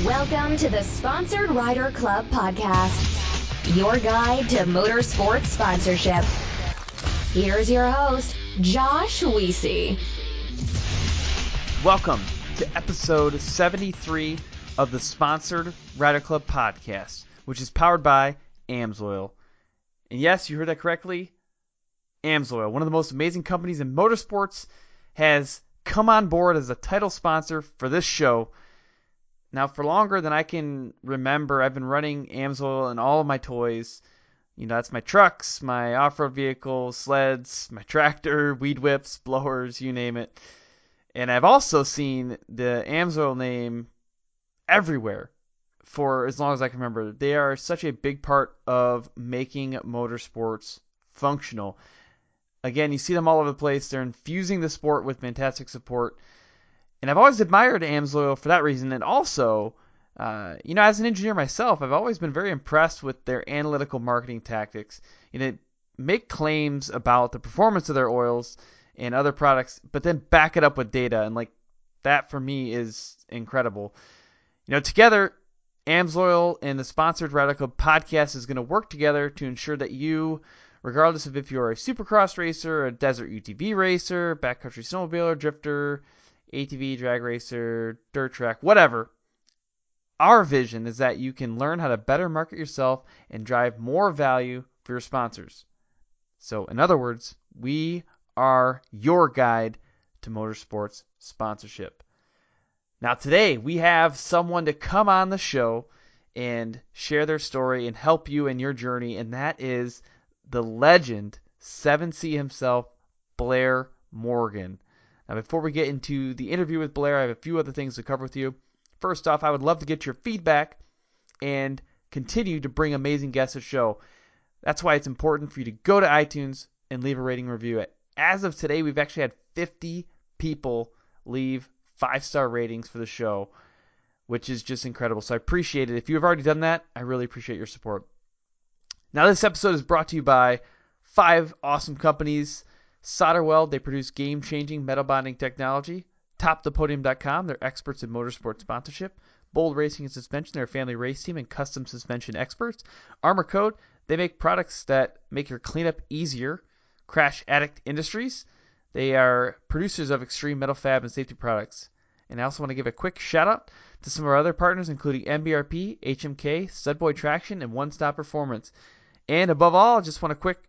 Welcome to the Sponsored Rider Club podcast, your guide to motorsports sponsorship. Here's your host, Josh Weesey. Welcome to episode 73 of the Sponsored Rider Club podcast, which is powered by AMSOIL. And yes, you heard that correctly. AMSOIL, one of the most amazing companies in motorsports, has come on board as a title sponsor for this show. Now, for longer than I can remember, I've been running AMSOIL in all of my toys. You know, that's my trucks, my off-road vehicles, sleds, my tractor, weed whips, blowers, you name it. And I've also seen the AMSOIL name everywhere for as long as I can remember. They are such a big part of making motorsports functional. Again, you see them all over the place. They're infusing the sport with fantastic support. And I've always admired AMSOIL for that reason. And also, as an engineer myself, I've always been very impressed with their analytical marketing tactics. Make claims about the performance of their oils and other products, but then back it up with data. And that for me is incredible. Together, AMSOIL and the Sponsored Rider Club podcast is going to work together to ensure that you, regardless of if you're a supercross racer, a desert UTV racer, backcountry snowmobiler, drifter, ATV, drag racer, dirt track, whatever, our vision is that you can learn how to better market yourself and drive more value for your sponsors. So, in other words, we are your guide to motorsports sponsorship. Now, today we have someone to come on the show and share their story and help you in your journey, and that is the legend, 7C himself, Blair Morgan. Now, before we get into the interview with Blair, I have a few other things to cover with you. First off, I would love to get your feedback and continue to bring amazing guests to the show. That's why it's important for you to go to iTunes and leave a rating review. As of today, we've actually had 50 people leave 5-star ratings for the show, which is just incredible. So I appreciate it. If you have already done that, I really appreciate your support. Now, this episode is brought to you by 5 awesome companies. Solder Weld, they produce game-changing metal bonding technology. TopThePodium.com, they're experts in motorsport sponsorship. Bold Racing and Suspension, they're a family race team and custom suspension experts. Armor Kote, they make products that make your cleanup easier. Crash Addict Industries, they are producers of extreme metal fab and safety products. And I also want to give a quick shout out to some of our other partners, including MBRP, HMK, Studboy Traction, and One Stop Performance. And above all, I just want to quick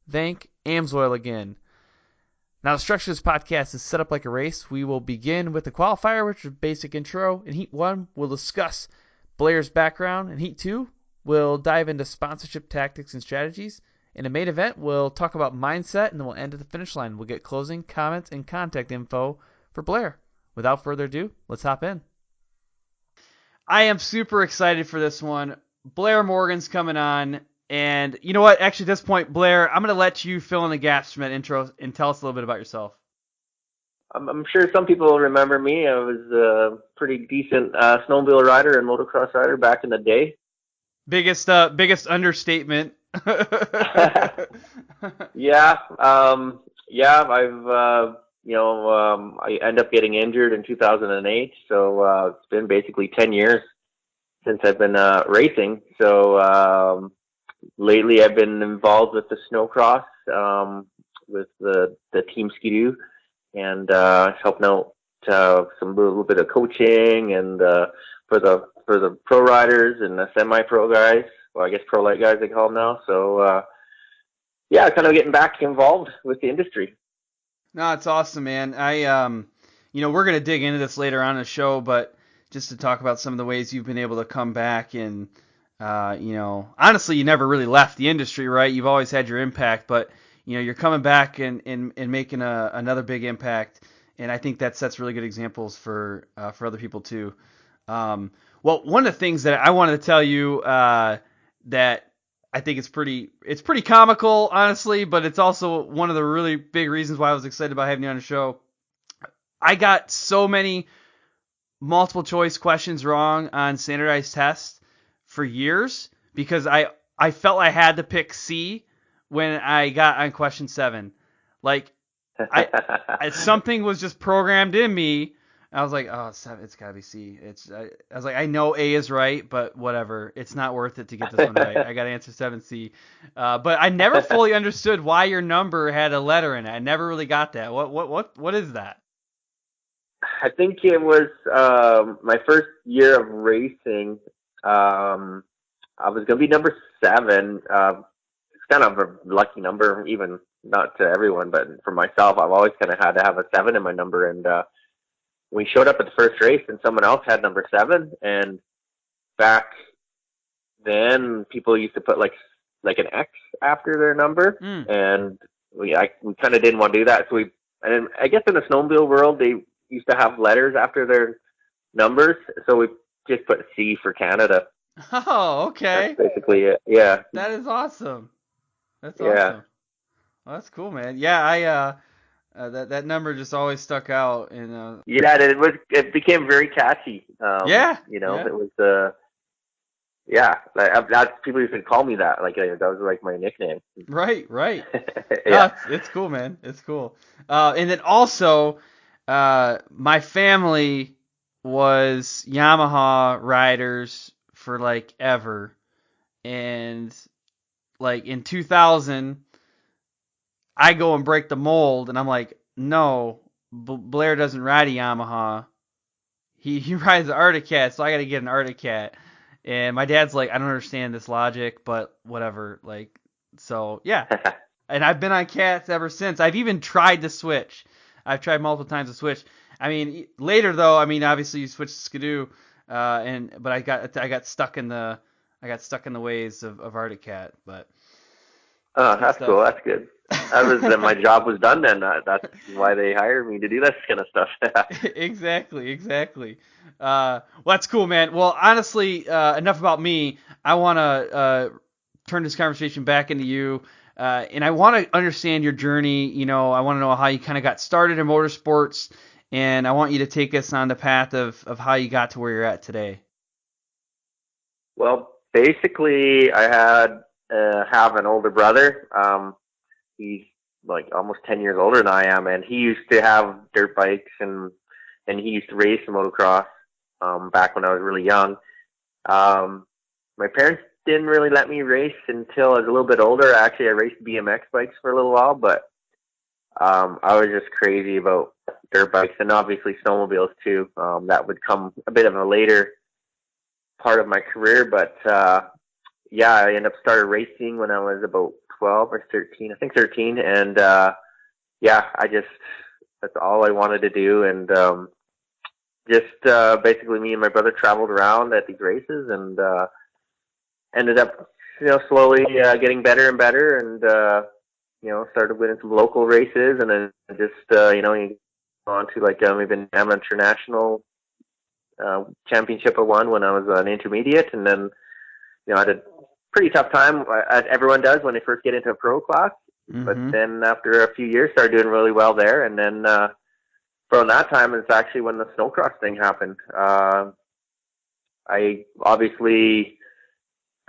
thank AMSOIL again. Now, the structure of this podcast is set up like a race. We will begin with the qualifier, which is a basic intro. In Heat 1, we'll discuss Blair's background. In Heat 2, we'll dive into sponsorship tactics and strategies. In the main event, we'll talk about mindset, and then we'll end at the finish line. We'll get closing comments and contact info for Blair. Without further ado, let's hop in. I am super excited for this one. Blair Morgan's coming on. And you know what? Actually, at this point, Blair, I'm going to let you fill in the gaps from that intro and tell us a little bit about yourself. I'm sure some people remember me. I was a pretty decent snowmobile rider and motocross rider back in the day. Biggest understatement. Yeah. I ended up getting injured in 2008. So it's been basically 10 years since I've been racing. So lately I've been involved with the snowcross, with the Team Ski-Doo, and helping out some little bit of coaching and for the pro riders and the semi-pro guys. Well, I guess pro light guys they call them now. So kind of getting back involved with the industry. No, it's awesome, man. We're gonna dig into this later on in the show, but just to talk about some of the ways you've been able to come back and. Honestly, you never really left the industry, right? You've always had your impact, but, you're coming back and making another big impact. And I think that sets really good examples for other people too. Well, one of the things that I wanted to tell you, that I think it's pretty comical, honestly, but it's also one of the really big reasons why I was excited about having you on the show. I got so many multiple choice questions wrong on standardized tests for years because I felt I had to pick C when I got on question 7. Something was just programmed in me I was like, oh, it's gotta be C. I was like, I know A is right, but whatever. It's not worth it to get this one right. I gotta answer 7C. But I never fully understood why your number had a letter in it. I never really got that. What is that? I think it was my first year of racing. I was going to be number 7. It's kind of a lucky number, even not to everyone, but for myself, I've always kind of had to have a 7 in my number. And we showed up at the first race, and someone else had number 7. And back then, people used to put like an X after their number, and we kind of didn't want to do that. So and I guess in the snowmobile world, they used to have letters after their numbers, so we just put C for Canada. Oh, okay. That's basically it. Yeah. That is awesome. That's Yeah. awesome. Well, that's cool, man. Yeah, that number just always stuck out, and yeah, it became very catchy. Yeah. It was that's people used to call me that. Like that was like my nickname. Right. Yeah. It's cool, man. It's cool. And then also, my family was Yamaha riders for like ever, and like in 2000, I go and break the mold, and I'm like, no, Blair doesn't ride a Yamaha. He rides the Arctic Cat, so I got to get an Arctic Cat. And my dad's like, I don't understand this logic, but whatever. Like, so yeah. And I've been on cats ever since. I've even tried to switch. I've tried multiple times to switch. I mean, later though, obviously you switch to Skidoo, but I got stuck in the ways of Arctic Cat. But that's cool. That's good. Then my job was done. Then that's why they hired me to do this kind of stuff. Exactly. Well, that's cool, man. Well, honestly, enough about me. I want to turn this conversation back into you, and I want to understand your journey. I want to know how you kind of got started in motorsports, and I want you to take us on the path of how you got to where you're at today. Well, basically, I have an older brother. He's like almost 10 years older than I am, and he used to have dirt bikes and he used to race motocross back when I was really young. My parents didn't really let me race until I was a little bit older. Actually, I raced BMX bikes for a little while, but I was just crazy about dirt bikes and obviously snowmobiles too. That would come a bit of a later part of my career, but yeah, I ended up started racing when I was about 12 or 13, I think 13, and yeah, that's all I wanted to do, and basically me and my brother traveled around at these races, and ended up slowly getting better and better, and started winning some local races, and then just you go on to like maybe an amateur national championship I won when I was an intermediate, and then I had a pretty tough time, as everyone does when they first get into a pro class. Mm-hmm. But then after a few years, started doing really well there. And then from that time, it's actually when the snowcross thing happened. I obviously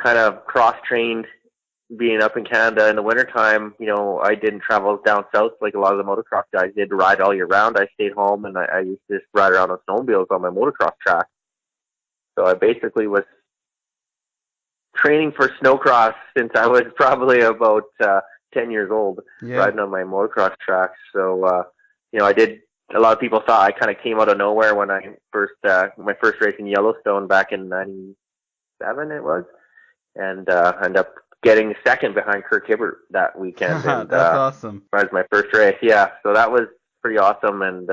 kind of cross-trained being up in Canada in the wintertime. I didn't travel down south like a lot of the motocross guys did to ride all year round. I stayed home, and I used to just ride around on snowmobiles on my motocross track. So I basically was training for snowcross since I was probably about 10 years old, riding on my motocross tracks. So, I did. A lot of people thought I kind of came out of nowhere when I my first race in Yellowstone back in '97 it was, and ended up getting second behind Kirk Hibbert that weekend. And, that's awesome. That was my first race. Yeah, so that was pretty awesome, and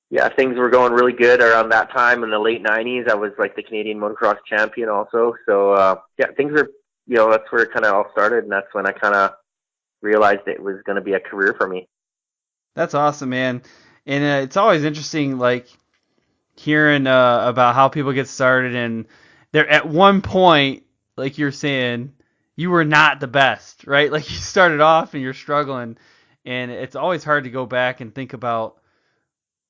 yeah, things were going really good around that time in the late 90s. I was like the Canadian motocross champion also. So, yeah, things were, that's where it kind of all started. And that's when I kind of realized it was going to be a career for me. That's awesome, man. And it's always interesting, like, hearing about how people get started. And they're at one point, like you're saying, you were not the best, right? Like, you started off and you're struggling. And it's always hard to go back and think about,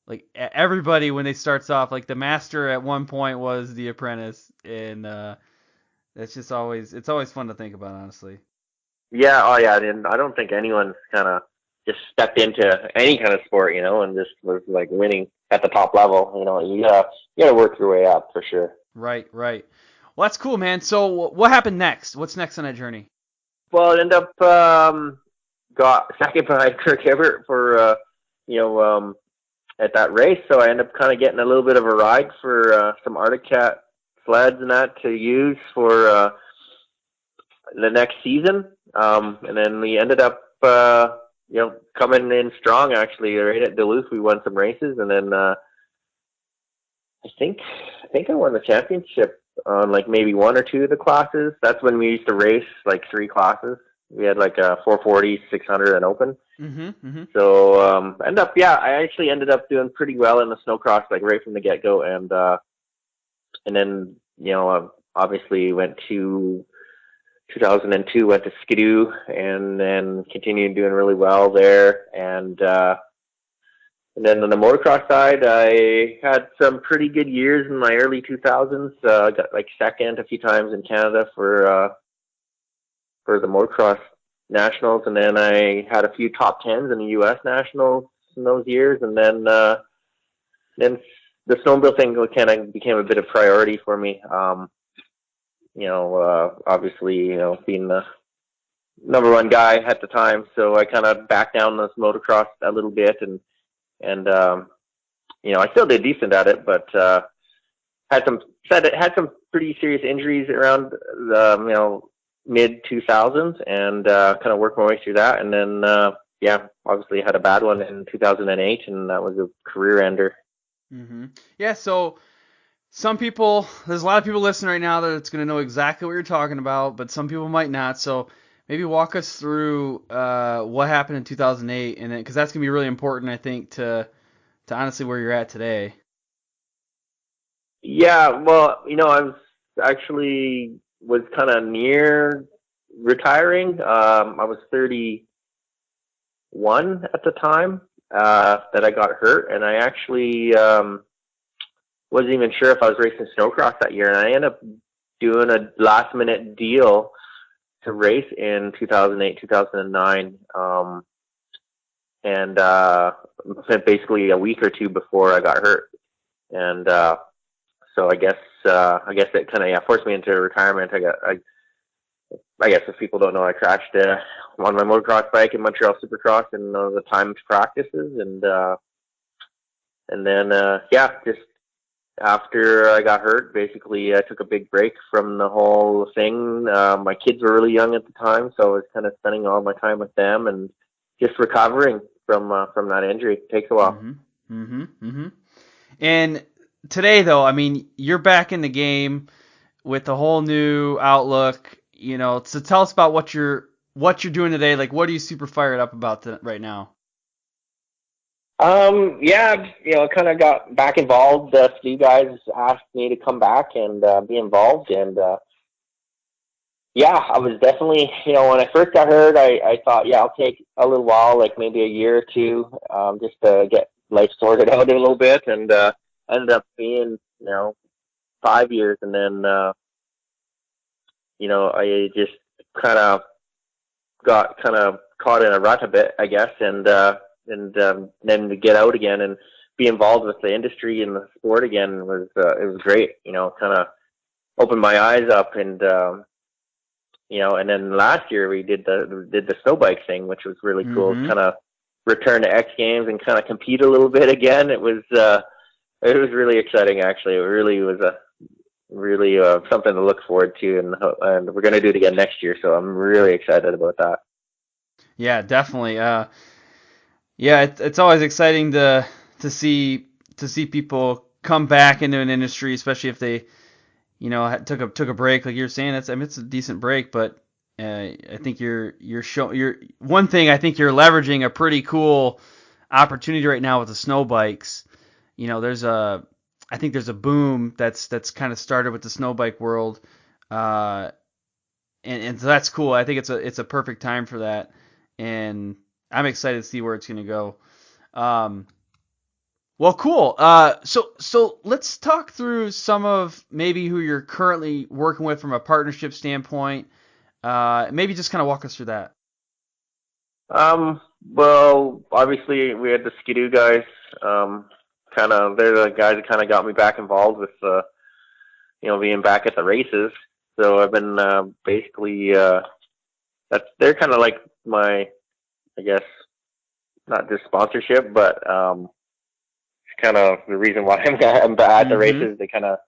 like, everybody when they starts off, like the master at one point was the apprentice, and it's always fun to think about, honestly. Yeah, oh yeah, and I don't think anyone's kind of just stepped into any kind of sport, and just was like winning at the top level. You gotta work your way up for sure. Right. Well, that's cool, man. So what happened next? What's next on that journey? Well, I ended up got second behind Kirk Hibbert for at that race, so I ended up kind of getting a little bit of a ride for some Arctic Cat sleds and that to use for the next season. And then we ended up coming in strong, actually. Right at Duluth, we won some races, and then I think I won the championship on like maybe one or two of the classes. That's when we used to race like three classes. We had like a 440, 600, and open. So I actually ended up doing pretty well in the snowcross, like right from the get-go, and then obviously went to 2002, went to Skidoo, and then continued doing really well there, and then on the motocross side, I had some pretty good years in my early 2000s. I got like second a few times in Canada for the motocross nationals, and then I had a few top tens in the U.S. nationals in those years, and then the snowmobile thing kind of became a bit of priority for me. Obviously, being the number one guy at the time, so I kind of backed down this motocross a little bit, and I still did decent at it, but had some pretty serious injuries around the mid 2000s, and kind of worked my way through that, and then obviously had a bad one in 2008, and that was a career ender. Yeah, so there's a lot of people listening right now that's going to know exactly what you're talking about, but some people might not. So maybe walk us through what happened in 2008, and because that's going to be really important, I think, to honestly where you're at today. Yeah, well, I was kind of near retiring. I was 31 at the time that I got hurt, and I actually wasn't even sure if I was racing snowcross that year, and I ended up doing a last-minute deal to race in 2008, 2009, and basically a week or two before I got hurt, and so I guess it kind of forced me into retirement. I guess if people don't know, I crashed on my motocross bike in Montreal Supercross in the timed practices, and then just after I got hurt, basically I took a big break from the whole thing. My kids were really young at the time, so I was kind of spending all my time with them and just recovering from that injury. It takes a while. And today, though, I mean, you're back in the game with a whole new outlook. So tell us about what you're doing today. Like, what are you super fired up about right now? Kind of got back involved. Steve guys asked me to come back and be involved, and I was definitely, when I first got hurt, I thought, I'll take a little while, like maybe a year or two, just to get life sorted out a little bit, and ended up being 5 years, and then I just kind of got caught in a rut a bit, I guess, and then to get out again and be involved with the industry and the sport again was it was great. Kind of opened my eyes up, and and then last year we did the snow bike thing, which was really cool. Kind of return to X Games and kind of compete a little bit again. It was really exciting, actually. It really was something to look forward to, and we're going to do it again next year, so I'm really excited about that. Yeah, definitely. It's always exciting to see people come back into an industry, especially if they, took a break, like you're saying. It's a decent break, but I think you're one thing. I think you're leveraging a pretty cool opportunity right now with the snow bikes. I think there's a boom that's kind of started with the snow bike world, and so that's cool. I think it's a perfect time for that, and I'm excited to see where it's going to go. Well, cool. So let's talk through some of maybe who you're currently working with from a partnership standpoint. Maybe just kind of walk us through that. Well, obviously we had the Skidoo guys. They're the guys that kind of got me back involved with, being back at the races. So I've been basically they're kind of like my, I guess, not just sponsorship, but it's kind of the reason why I'm at the races. They kind of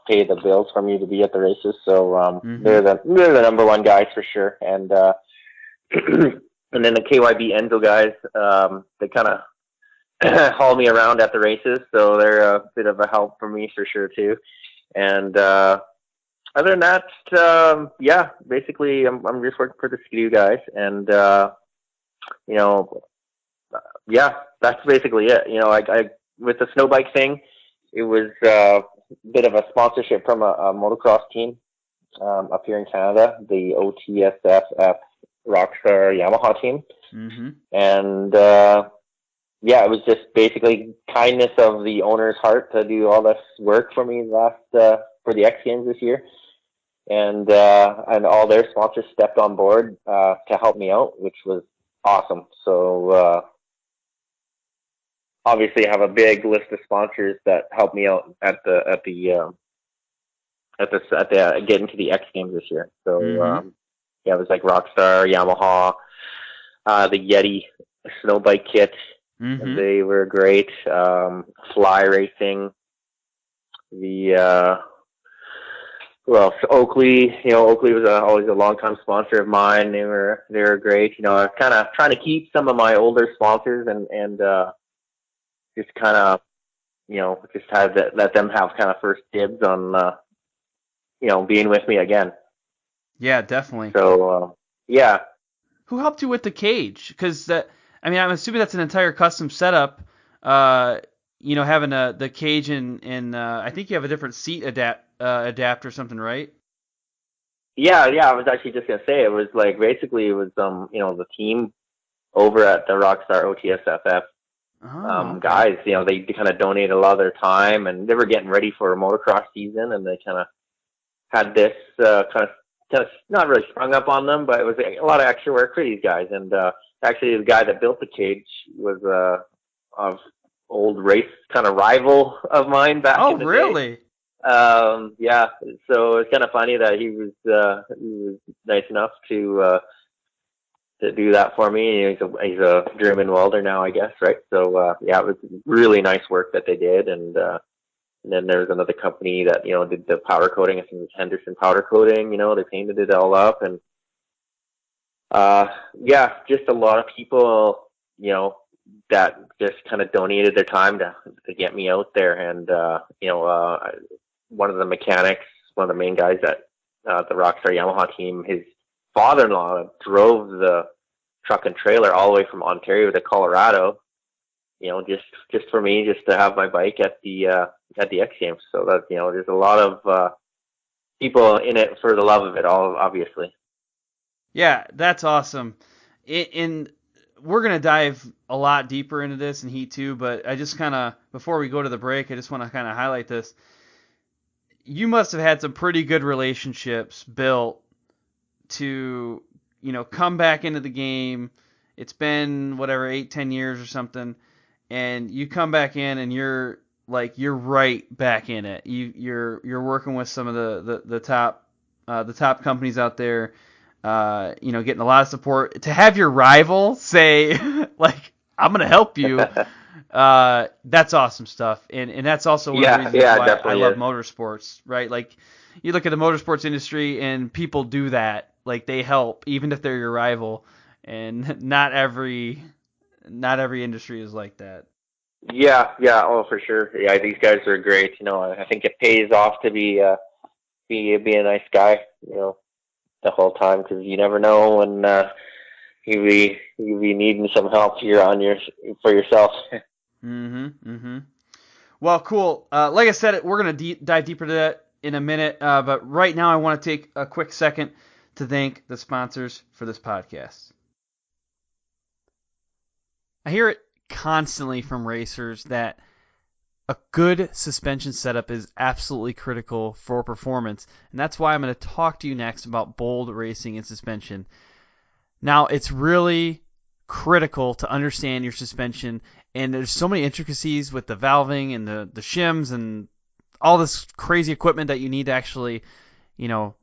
pay the bills for me to be at the races. So they're the number one guys for sure. And and then the KYB Enzo guys, they kind of haul me around at the races, so they're a bit of a help for me for sure too. And other than that, basically I'm just working for the Skidoo guys, and that's basically it. I with the snow bike thing, it was a bit of a sponsorship from a motocross team up here in Canada, the OTSFF Rockstar Yamaha team, and it was just basically kindness of the owner's heart to do all this work for me for the X Games this year, and all their sponsors stepped on board to help me out, which was awesome. So obviously, I have a big list of sponsors that helped me out at getting to the X Games this year. So it was like Rockstar, Yamaha, the Yeti snow bike kit. They were great. Fly Racing, Oakley. Oakley was always a long-time sponsor of mine. They were great. I was kind of trying to keep some of my older sponsors and just kind of just let them have kind of first dibs on being with me again. Yeah, definitely. So Who helped you with the cage? Because I'm assuming that's an entire custom setup. Having the cage and I think you have a different seat adapt or something, right? Yeah. I was actually just gonna say it was like basically it was the team over at the Rockstar OTSFF guys. They kind of donated a lot of their time, and they were getting ready for a motocross season, and they kind of had this kind of not really sprung up on them, but it was a lot of extra work for these guys. And actually, the guy that built the cage was of old race kind of rival of mine back in the really? day. So it's kind of funny that he was nice enough to do that for me. He's a German welder now, I guess, right? So it was really nice work that they did. And then there was another company that did the powder coating. I think it was Henderson Powder Coating. They painted it all up, and just a lot of people, that just kind of donated their time to get me out there. And one of the mechanics, one of the main guys at the Rockstar Yamaha team, his father-in-law drove the truck and trailer all the way from Ontario to Colorado, just for me, just to have my bike at the X Games. So that, there's a lot of people in it for the love of it all, obviously. Yeah, that's awesome. And we're going to dive a lot deeper into this in Heat 2, but I just kind of, before we go to the break, I just want to kind of highlight this. You must have had some pretty good relationships built to, come back into the game. It's been, 8-10 years or something, and you come back in and you're right back in it. You're working with some of the top companies out there, getting a lot of support. To have your rival say, I'm going to help you, that's awesome stuff. And that's also one of the reasons why I love motorsports, right? Like, you look at the motorsports industry and people do that. Like, they help, even if they're your rival. And not every industry is like that. Yeah, for sure. Yeah, these guys are great. I think it pays off to be a nice guy, the whole time, because you never know when you be needing some help here for yourself. Well, cool. Like I said, we're gonna dive deeper to that in a minute. But right now, I want to take a quick second to thank the sponsors for this podcast. I hear it constantly from racers that a good suspension setup is absolutely critical for performance, and that's why I'm going to talk to you next about Bold Racing and Suspension. Now, it's really critical to understand your suspension. And there's so many intricacies with the valving and the shims and all this crazy equipment that you need to actually,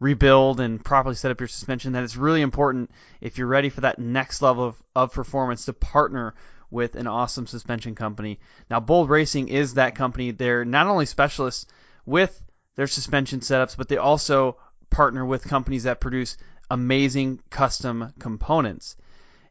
rebuild and properly set up your suspension, that it's really important, if you're ready for that next level of performance, to partner with an awesome suspension company. Now, Bold Racing is that company. They're not only specialists with their suspension setups, but they also partner with companies that produce amazing custom components.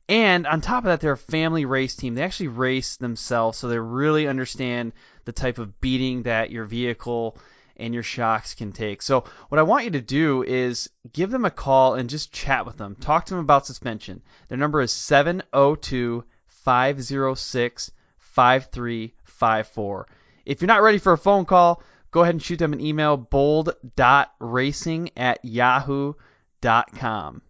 And on top of that, they're a family race team. They actually race themselves, so they really understand the type of beating that your vehicle and your shocks can take. So what I want you to do is give them a call and just chat with them. Talk to them about suspension. Their number is 702-506-5354. If you're not ready for a phone call, go ahead and shoot them an email, bold.racing@yahoo.com.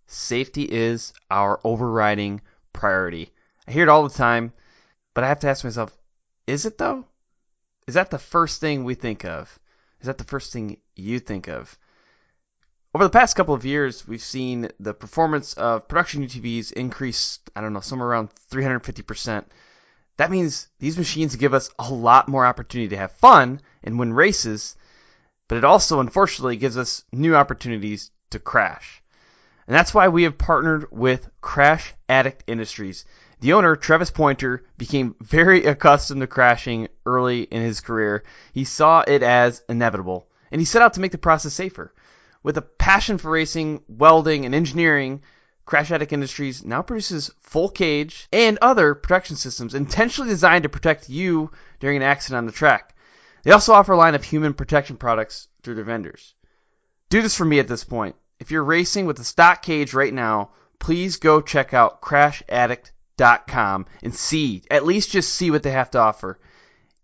Safety is our overriding priority. I hear it all the time, but I have to ask myself, is it though? Is that the first thing we think of? Is that the first thing you think of? Over the past couple of years, we've seen the performance of production UTVs increase, somewhere around 350%. That means these machines give us a lot more opportunity to have fun and win races, but it also, unfortunately, gives us new opportunities to crash. And that's why we have partnered with Crash Addict Industries. The owner, Travis Pointer, became very accustomed to crashing early in his career. He saw it as inevitable, and he set out to make the process safer. With a passion for racing, welding, and engineering, Crash Addict Industries now produces full cage and other protection systems intentionally designed to protect you during an accident on the track. They also offer a line of human protection products through their vendors. Do this for me at this point. If you're racing with a stock cage right now, please go check out crashaddict.com and at least just see what they have to offer.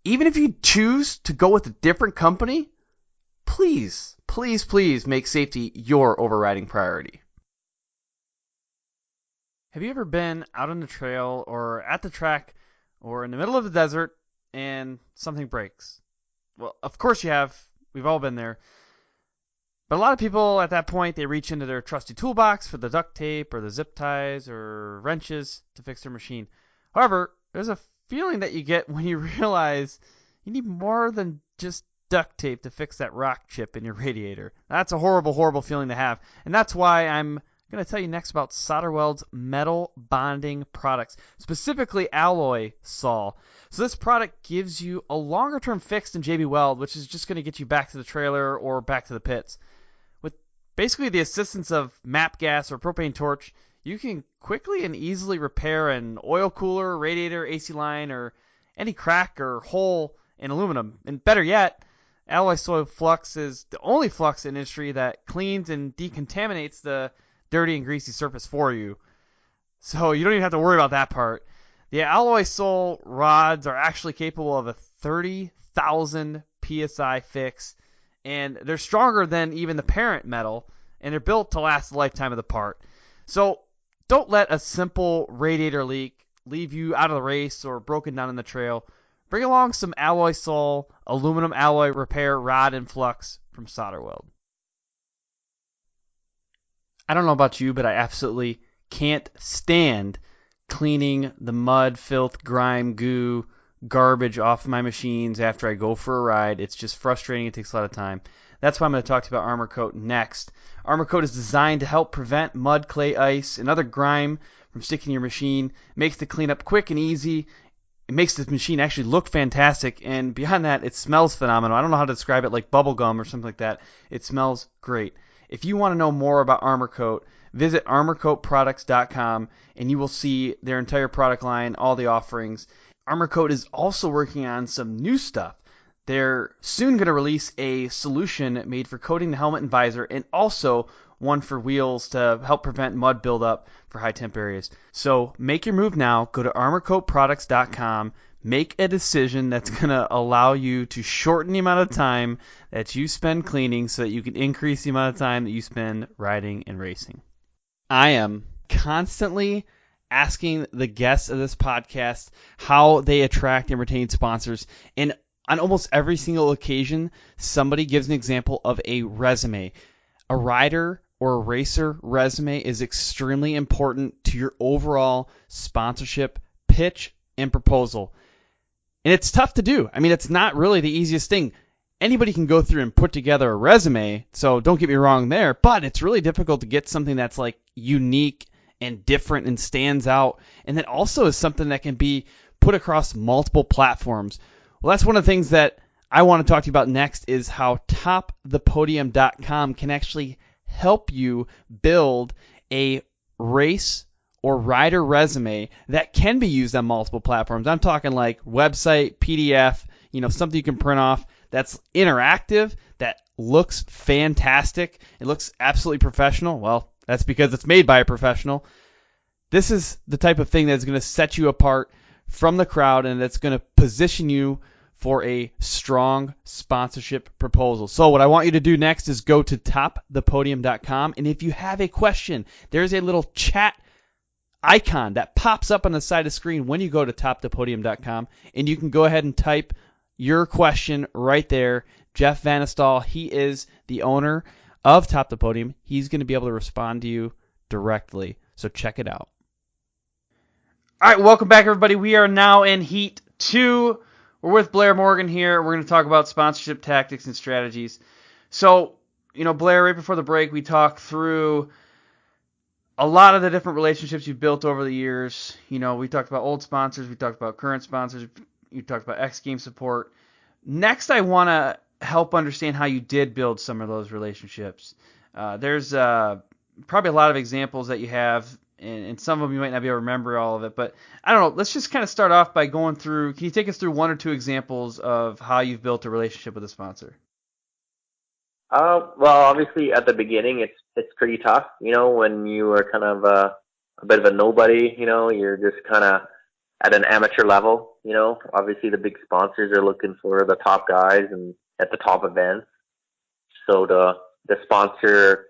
Even if you choose to go with a different company, please make safety your overriding priority. Have you ever been out on the trail or at the track or in the middle of the desert and something breaks? Well, of course you have. We've all been there. But a lot of people at that point, they reach into their trusty toolbox for the duct tape or the zip ties or wrenches to fix their machine. However, there's a feeling that you get when you realize you need more than just duct tape to fix that rock chip in your radiator. That's a horrible, horrible feeling to have. And that's why I'm going to tell you next about Solder Weld's metal bonding products, specifically AMSOIL. So this product gives you a longer term fix than JB Weld, which is just going to get you back to the trailer or back to the pits. With basically the assistance of MAP gas or propane torch, you can quickly and easily repair an oil cooler, radiator, AC line, or any crack or hole in aluminum. And better yet, AMSOIL flux is the only flux in industry that cleans and decontaminates the dirty and greasy surface for you. So you don't even have to worry about that part. The AMSOIL rods are actually capable of a 30,000 PSI fix, and they're stronger than even the parent metal, and they're built to last the lifetime of the part. So don't let a simple radiator leak leave you out of the race or broken down in the trail. Bring along some AMSOIL aluminum alloy repair rod and flux from Solder Weld. I don't know about you, but I absolutely can't stand cleaning the mud, filth, grime, goo, garbage off my machines after I go for a ride. It's just frustrating. It takes a lot of time. That's why I'm going to talk to you about Armor Kote next. Armor Kote is designed to help prevent mud, clay, ice, and other grime from sticking to your machine. It makes the cleanup quick and easy. It makes the machine actually look fantastic, and beyond that, it smells phenomenal. I don't know how to describe it, like bubble gum or something like that. It smells great. If you want to know more about Armor Kote, visit armorcoatproducts.com, and you will see their entire product line, all the offerings. Armor Kote is also working on some new stuff. They're soon going to release a solution made for coating the helmet and visor, and also one for wheels to help prevent mud buildup for high temp areas. So make your move now. Go to armorcoatproducts.com. Make a decision that's going to allow you to shorten the amount of time that you spend cleaning so that you can increase the amount of time that you spend riding and racing. I am constantly asking the guests of this podcast how they attract and retain sponsors. And on almost every single occasion, somebody gives an example of a resume. A rider or a racer resume is extremely important to your overall sponsorship pitch and proposal. And it's tough to do. I mean, it's not really the easiest thing. Anybody can go through and put together a resume, so don't get me wrong there, but it's really difficult to get something that's like unique and different and stands out, and that also is something that can be put across multiple platforms. Well, that's one of the things that I want to talk to you about next, is how topthepodium.com can actually help you build a race or rider resume that can be used on multiple platforms. I'm talking like website, PDF, something you can print off that's interactive, that looks fantastic. It looks absolutely professional. Well, that's because it's made by a professional. This is the type of thing that's going to set you apart from the crowd, and that's going to position you for a strong sponsorship proposal. So what I want you to do next is go to topthepodium.com, and if you have a question, there's a little chat icon that pops up on the side of the screen when you go to topthepodium.com, and you can go ahead and type your question right there. Jeff Vanestal, he is the owner of Top the Podium. He's going to be able to respond to you directly, so check it out. All right, welcome back, everybody. We are now in Heat 2. We're with Blair Morgan here. We're going to talk about sponsorship tactics and strategies. So, Blair, right before the break, we talked through a lot of the different relationships you've built over the years. We talked about old sponsors. We talked about current sponsors. You talked about X Game support. Next, I want to help understand how you did build some of those relationships. There's probably a lot of examples that you have, and some of them you might not be able to remember all of it, but I don't know. Let's just kind of start off by going through. Can you take us through one or two examples of how you've built a relationship with a sponsor? Well, obviously at the beginning, it's pretty tough. When you are kind of a bit of a nobody. You're just kind of at an amateur level. Obviously the big sponsors are looking for the top guys and at the top events. So the sponsor,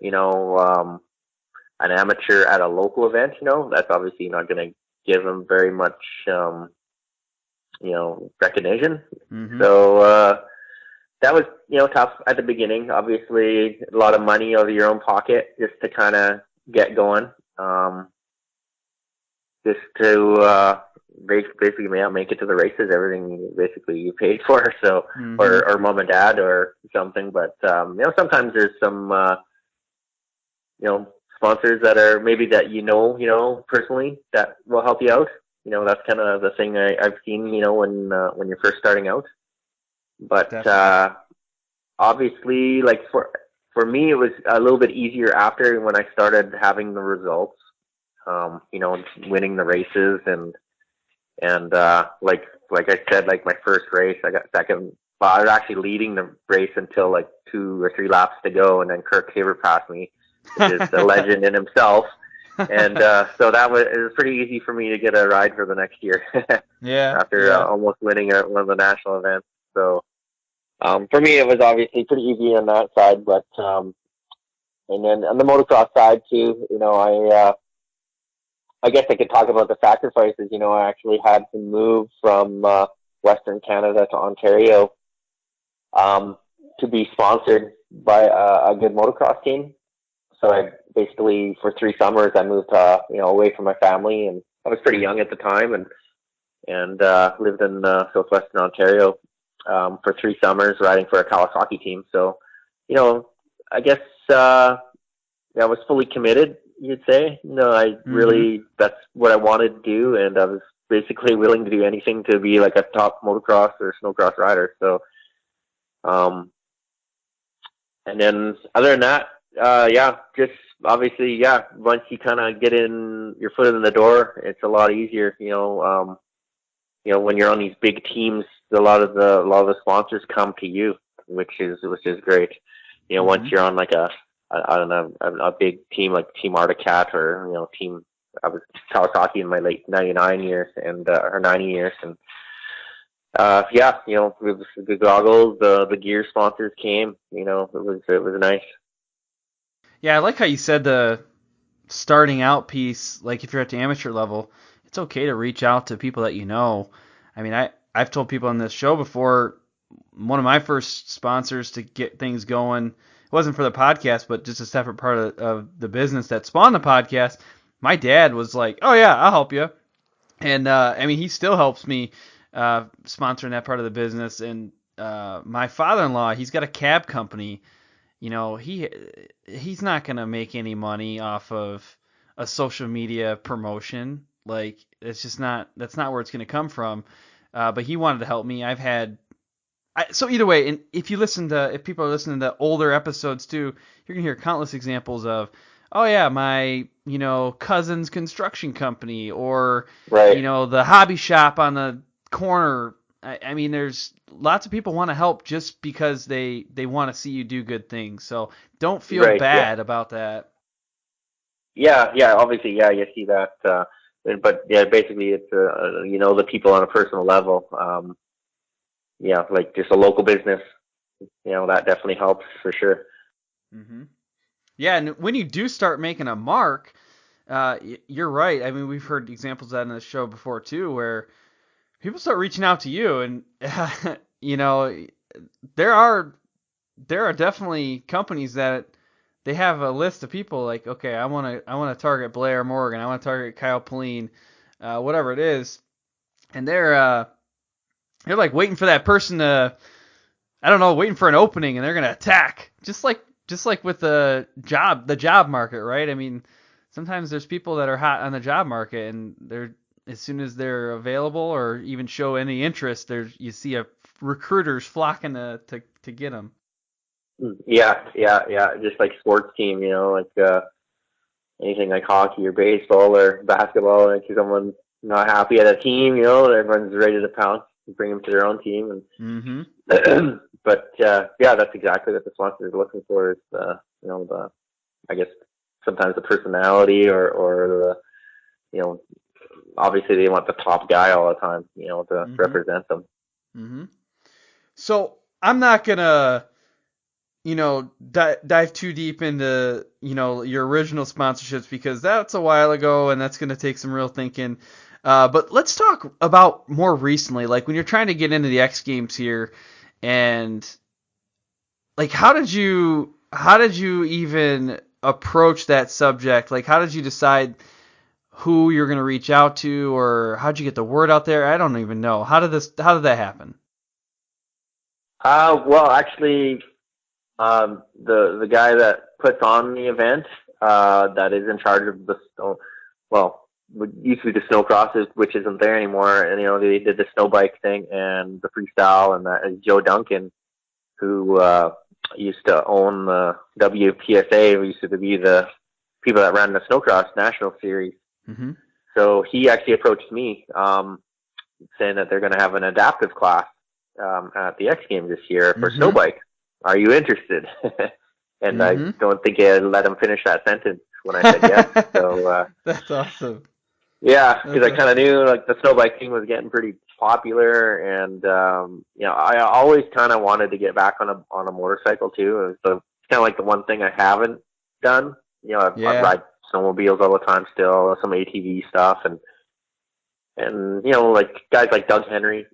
an amateur at a local event, that's obviously not going to give them very much, recognition. Mm-hmm. So that was, tough at the beginning. Obviously, a lot of money out of your own pocket just to kind of get going, just to basically make it to the races. Everything basically you paid for, so mm-hmm. or mom and dad or something. But sometimes there's some sponsors that are maybe that personally that will help you out. That's kind of the thing I've seen, when you're first starting out. But obviously, like for me, it was a little bit easier after when I started having the results, winning the races and like I said, like my first race, I got second. Well, I was actually leading the race until like 2 or 3 laps to go, and then Kirk Haber passed me, which is a legend in himself. And so it was pretty easy for me to get a ride for the next year. Yeah. After almost winning one of the national events. So for me, it was obviously pretty easy on that side. But and then on the motocross side too, I guess I could talk about the sacrifices. I actually had to move from Western Canada to Ontario to be sponsored by a good motocross team. So I basically, for 3 summers, I moved away from my family, and I was pretty young at the time, and lived in southwestern Ontario for 3 summers, riding for a Kawasaki team. So, I guess I was fully committed, you'd say. I really, that's what I wanted to do, and I was basically willing to do anything to be like a top motocross or snowcross rider. So, and then other than that, just obviously, once you kind of get in your foot in the door, it's a lot easier, when you're on these big teams, a lot of the sponsors come to you, which is great. Once you're on like a big team like Team Articat or, I was Kawasaki in my late 99 years and, or 90 years. And, with the goggles, the gear sponsors came, it was nice. Yeah, I like how you said the starting out piece, like if you're at the amateur level, it's okay to reach out to people that you know. I mean, I've told people on this show before, one of my first sponsors to get things going wasn't for the podcast, but just a separate part of the business that spawned the podcast, my dad was like, "Oh yeah, I'll help you," and I mean, he still helps me sponsoring that part of the business. And my father-in-law, he's got a cab company. You know, he's not gonna make any money off of a social media promotion. Like, that's not where it's gonna come from. But he wanted to help me. So either way, and if people are listening to older episodes too, you're gonna hear countless examples of, oh yeah, my cousin's construction company, or Right. The hobby shop on the corner. I mean, there's lots of people want to help just because they want to see you do good things. So don't feel Right, bad about that. Yeah, obviously, yeah, you see that. But yeah, basically, it's the people on a personal level. Yeah, like just a local business. That definitely helps for sure. Mm-hmm. Yeah, and when you do start making a mark, you're right. I mean, we've heard examples of that in the show before too, where people start reaching out to you, and there are definitely companies that they have a list of people like, okay, I want to target Blair Morgan, I want to target Kyle Pauline, whatever it is, and they're like waiting for that person to, I don't know, waiting for an opening, and they're gonna attack, just like with the job market, right? I mean, sometimes there's people that are hot on the job market, and they're, as soon as they're available or even show any interest, you see recruiters flocking to get them. Yeah. Just like sports team, like anything like hockey or baseball or basketball, and if someone's not happy at a team, everyone's ready to pounce and bring them to their own team. And Mm-hmm. but yeah, that's exactly what the sponsor is looking for. Is I guess sometimes the personality or the obviously they want the top guy all the time, to Mm-hmm. represent them. Mm-hmm. So I'm not gonna dive too deep into your original sponsorships, because that's a while ago and that's gonna take some real thinking. But let's talk about more recently, like when you're trying to get into the X Games here, and like how did you even approach that subject? Like, how did you decide who you're going to reach out to, or how'd you get the word out there? I don't even know. How did that happen? Well, actually, the guy that puts on the event, that is in charge of what used to be the snow crosses, which isn't there anymore. And, they did the snow bike thing and the freestyle, and that is Joe Duncan, who, used to own the WPSA, who used to be the people that ran the snowcross national series. Mm-hmm. So he actually approached me, saying that they're going to have an adaptive class, at the X Games this year for Mm-hmm. snow bike. Are you interested? And Mm-hmm. I don't think I let him finish that sentence when I said yes. So, That's awesome. yeah, because I kind of knew like the snow bike thing was getting pretty popular, and I always kind of wanted to get back on a motorcycle too. So it's kind of like the one thing I haven't done. I ride snowmobiles all the time still, some ATV stuff, and like guys like Doug Henry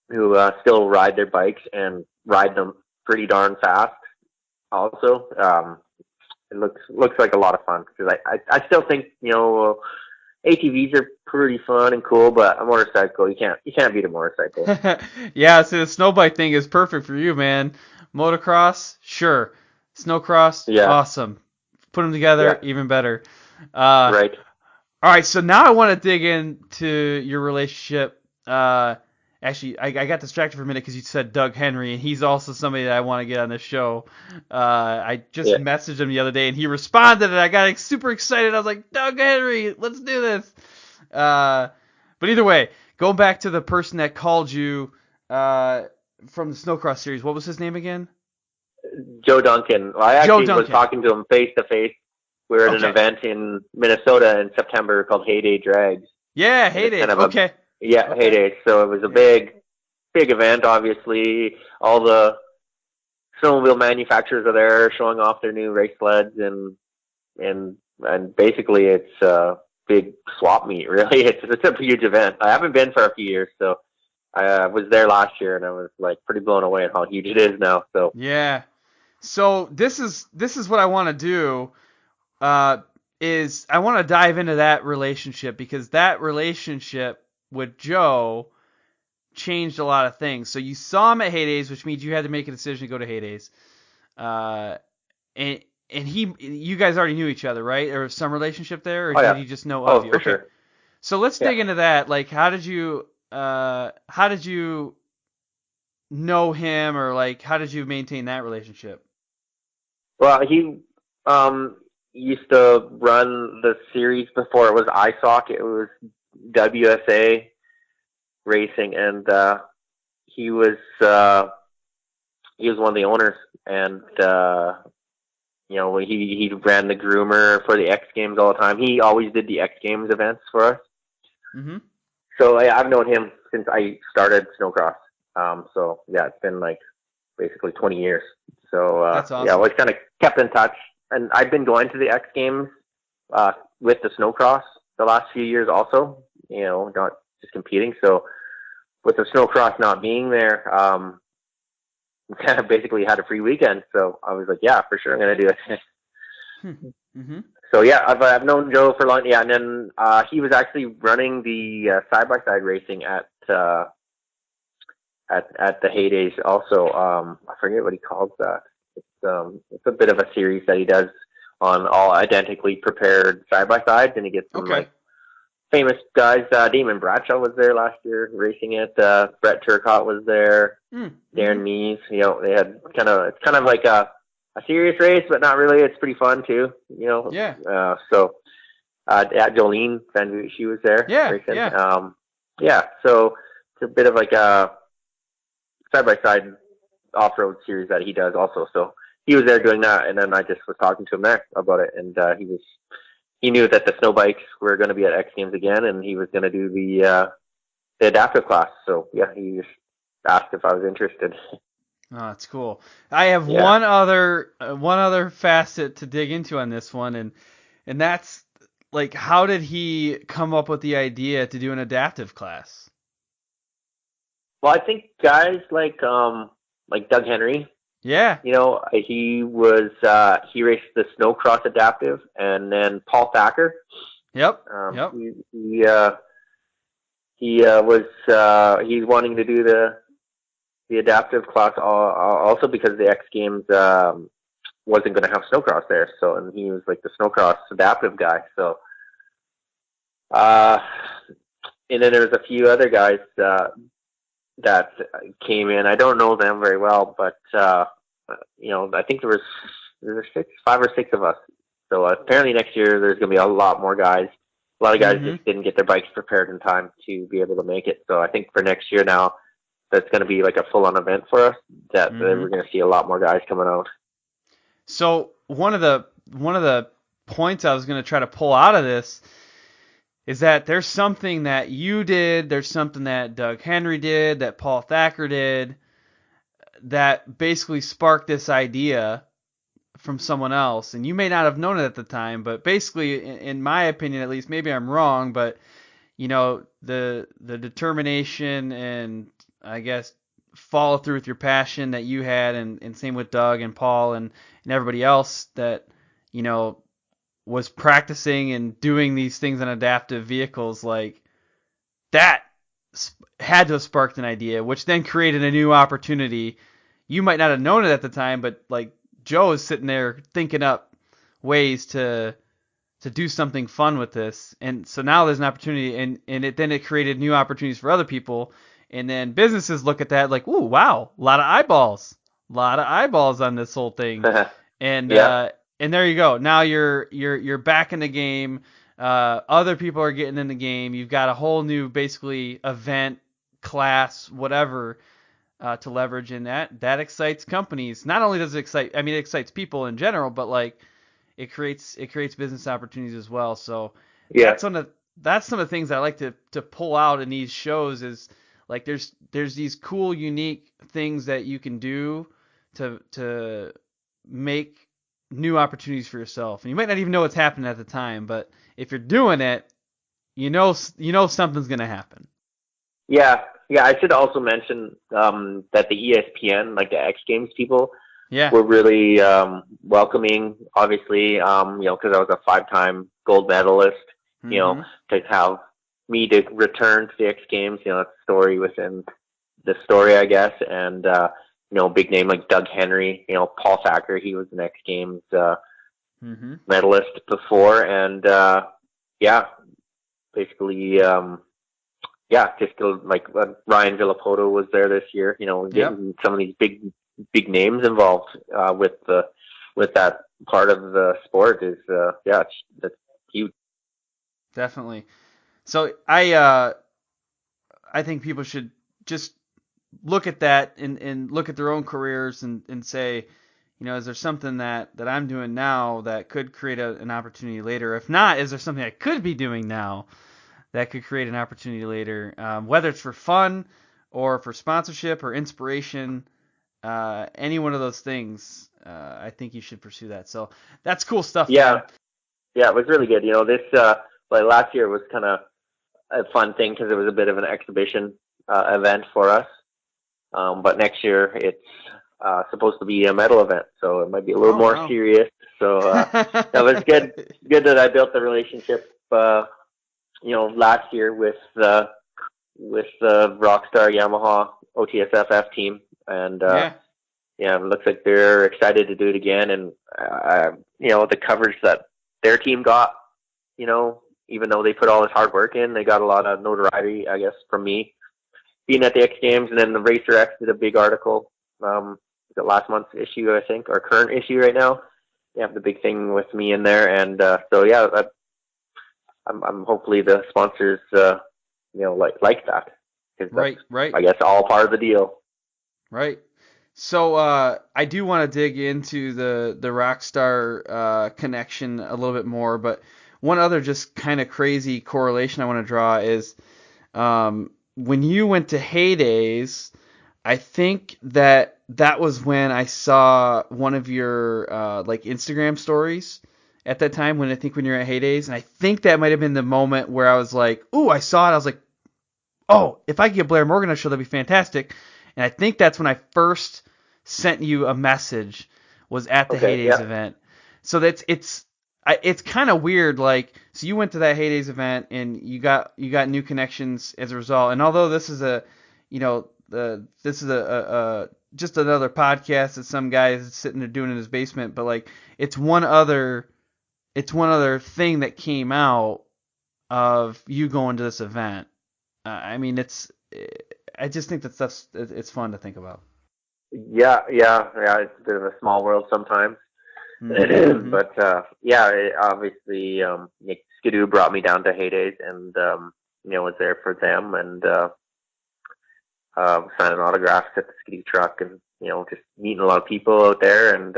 who still ride their bikes and ride them pretty darn fast. Also, it looks like a lot of fun, because I still think ATVs are pretty fun and cool, but a motorcycle, you can't beat a motorcycle. Yeah, so the snow bike thing is perfect for you, man. Motocross, sure. Snowcross, Yeah. awesome. Put them together, even better. Right. All right, so now I want to dig into your relationship. Actually, I got distracted for a minute because you said Doug Henry, and he's also somebody that I want to get on this show. I just messaged him the other day, and he responded, and I got super excited. I was like, Doug Henry, let's do this. But either way, going back to the person that called you from the Snowcross series, what was his name again? Joe Duncan. Well, I actually was talking to him face to face. We were at an event in Minnesota in September called Heyday Drags. Yeah, Heyday. Okay. Heyday. So it was a big event, obviously. All the snowmobile manufacturers are there showing off their new race sleds, and basically it's a big swap meet, really. It's a huge event. I haven't been for a few years, so I was there last year, and I was like pretty blown away at how huge it is now. So yeah. So this is what I want to do. Is I want to dive into that relationship, because that relationship with Joe changed a lot of things. So you saw him at Heydays, which means you had to make a decision to go to Heydays. And you guys already knew each other, right? Or some relationship there, or Oh did yeah. he just know Oh, of you? for Okay. sure. So let's Yeah. dig into that. Like, how did you know him, or like how did you maintain that relationship? Well, he used to run the series before it was ISOC. It was WSA racing, and he was one of the owners, and he ran the groomer for the X Games all the time. He always did the X Games events for us. Mm-hmm. So I've known him since I started snowcross. So yeah, it's been like basically 20 years. So That's awesome. yeah, I always kind of kept in touch, and I've been going to the X Games with the snowcross the last few years also. Not just competing. So with the snowcross not being there, kind of basically had a free weekend. So I was like, yeah, for sure, I'm gonna do it. Mm-hmm. So yeah, I've known Joe for a long. Yeah, and then he was actually running the side by side racing at the Heydays also. I forget what he calls that. It's a bit of a series that he does on all identically prepared side by sides, and he gets some like famous guys. Damon Bradshaw was there last year racing it. Brett Turcotte was there. Mm-hmm. Darren Mees. They had it's kind of like a serious race, but not really. It's pretty fun too. Yeah. So Jolene Van Voot, she was there racing. Yeah. So it's a bit of like a side by side off road series that he does also. So he was there doing that, and then I just was talking to him there about it, and he knew that the snow bikes were going to be at X Games again, and he was going to do the adaptive class. So yeah, he just asked if I was interested. Oh, that's cool. I have one other facet to dig into on this one, and that's like, how did he come up with the idea to do an adaptive class? Well, I think guys like Doug Henry. Yeah. He raced the snowcross adaptive, and then Paul Thacker. Yep. He's wanting to do the adaptive class also because the X Games wasn't going to have snowcross there. So, and he was like the snowcross adaptive guy. So, and then there was a few other guys that came in. I don't know them very well, but I think there was 5 or 6 of us. So apparently next year there's going to be a lot more guys. A lot of guys just didn't get their bikes prepared in time to be able to make it. So I think for next year now, that's going to be like a full-on event for us. That we're going to see a lot more guys coming out. So one of the points I was going to try to pull out of this is that there's something that you did, there's something that Doug Henry did, that Paul Thacker did, that basically sparked this idea from someone else. And you may not have known it at the time, but basically, in my opinion at least, maybe I'm wrong, but the determination and, I guess, follow through with your passion that you had, and same with Doug and Paul and everybody else that was practicing and doing these things on adaptive vehicles, like that had to have sparked an idea, which then created a new opportunity. You might not have known it at the time, but like Joe is sitting there thinking up ways to do something fun with this, and so now there's an opportunity, and it created new opportunities for other people, and then businesses look at that like, ooh, wow, a lot of eyeballs on this whole thing, and and there you go. Now you're back in the game. Other people are getting in the game. You've got a whole new basically event, class, whatever, to leverage, and that excites companies. Not only does it excite, it excites people in general, but like it creates business opportunities as well. So that's some of the things I like to pull out in these shows is like there's these cool, unique things that you can do to make new opportunities for yourself, and you might not even know what's happening at the time, but if you're doing it, something's gonna happen. Yeah. I should also mention that the ESPN, like the X Games people, Yeah. were really welcoming. Obviously, because I was a 5-time gold medalist. Mm-hmm. To have me to return to the X Games, it's a story within the story, I guess. And big name like Doug Henry, Paul Thacker, he was an X Games Mm-hmm. medalist before, and basically. Just like Ryan Villapoto was there this year. Getting some of these big names involved with that part of the sport is that's huge. Definitely. So I think people should just look at that and look at their own careers and say, is there something that I'm doing now that could create an opportunity later? If not, is there something I could be doing now that could create an opportunity later, whether it's for fun or for sponsorship or inspiration, any one of those things. I think you should pursue that. So that's cool stuff, man. Yeah, it was really good. Last year was kind of a fun thing because it was a bit of an exhibition event for us. But next year it's supposed to be a medal event, so it might be a little more serious. So that was good. Good that I built the relationship. Last year with the Rockstar Yamaha OTSFF team, and it looks like they're excited to do it again. And the coverage that their team got, even though they put all this hard work in, they got a lot of notoriety, I guess, from me being at the X Games. And then the Racer X did a big article, the last month's issue, I think, or current issue right now. They have the big thing with me in there, and I'm hopefully the sponsors, like that. Right. I guess all part of the deal. Right. So I do want to dig into the Rockstar connection a little bit more, but one other just kind of crazy correlation I want to draw is when you went to Heydays, I think that was when I saw one of your Instagram stories at that time when you're at Heydays, and I think that might have been the moment where I was like, ooh, I saw it, I was like, oh, if I could get Blair Morgan on the show, that'd be fantastic. And I think that's when I first sent you a message, was at the Heydays event. So it's kind of weird, so you went to that Heydays event and you got new connections as a result. And although this is just another podcast that some guy is sitting there doing in his basement, but it's one other thing that came out of you going to this event. I just think that stuff's it's fun to think about. Yeah. It's a bit of a small world sometimes. Mm-hmm. But obviously, Nick Skidoo brought me down to Heydays, and was there for them, and signing autographs at the Skidoo truck, and just meeting a lot of people out there, and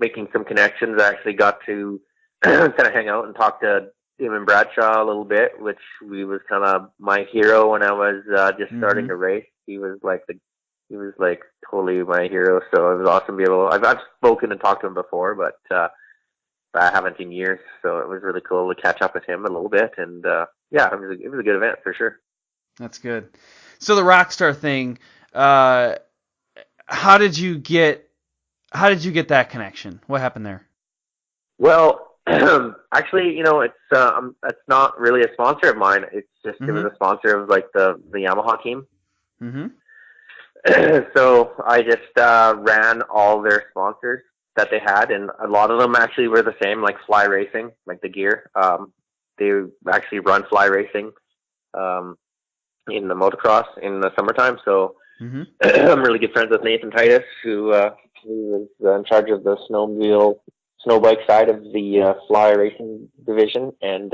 making some connections. I actually got to kind of hang out and talk to Damon Bradshaw a little bit, which was kind of my hero when I was just starting to race. He was totally my hero. So it was awesome to be able. I've spoken and talked to him before, but I haven't in years. So it was really cool to catch up with him a little bit, and it was a good event for sure. That's good. So the Rockstar thing, how did you get that connection? What happened there? Well, actually, it's not really a sponsor of mine. It's just it was a sponsor of the Yamaha team. Mm-hmm. So I just ran all their sponsors that they had, and a lot of them actually were the same, like Fly Racing, like the gear. They actually run Fly Racing in the motocross in the summertime. So I'm really good friends with Nathan Titus, who was in charge of the snowbike side of the Fly Racing division, and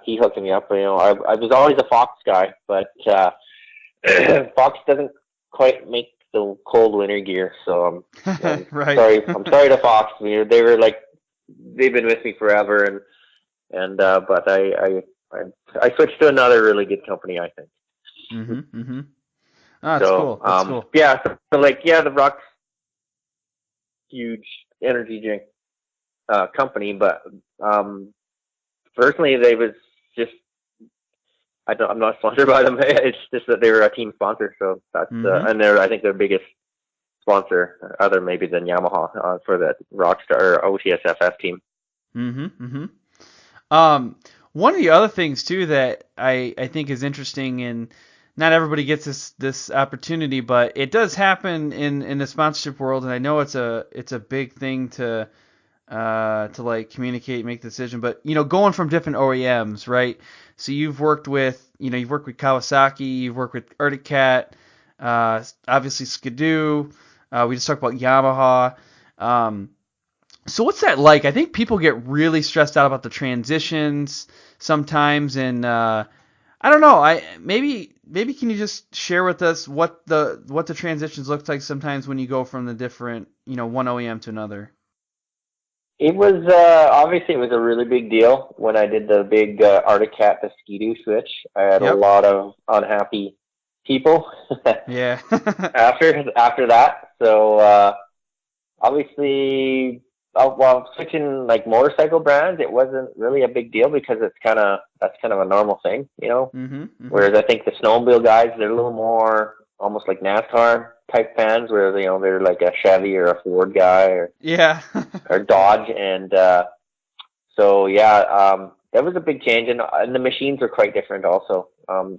he hooked me up. I was always a Fox guy, but Fox doesn't quite make the cold winter gear, so I'm right. I'm sorry to Fox. They were they've been with me forever, but I switched to another really good company, I think. Oh, that's cool. That's cool. Yeah, so the Rock's huge energy drink company, but personally, they was just I'm not sponsored by them. It's just that they were a team sponsor, so that's and they're I think their biggest sponsor other maybe than Yamaha for the Rockstar or OTSFF team. One of the other things too that I think is interesting, and not everybody gets this opportunity, but it does happen in the sponsorship world, and I know it's a big thing to like communicate, make the decision. But going from different OEMs, right? So you've worked with Kawasaki, you've worked with Arctic Cat, obviously Skidoo. We just talked about Yamaha. So what's that like? I think people get really stressed out about the transitions sometimes, and I don't know. Maybe can you just share with us what the transitions look like sometimes when you go from the different one OEM to another? It was obviously it was a really big deal when I did the big Arctic Cat to Skidoo switch. I had a lot of unhappy people. Yeah. after that, so obviously, while switching like motorcycle brands, it wasn't really a big deal because that's kind of a normal thing, Whereas I think the snowmobile guys, they're a little more almost like NASCAR type fans, where they're like a Chevy or a Ford guy or or Dodge, and so that was a big change, and the machines are quite different also.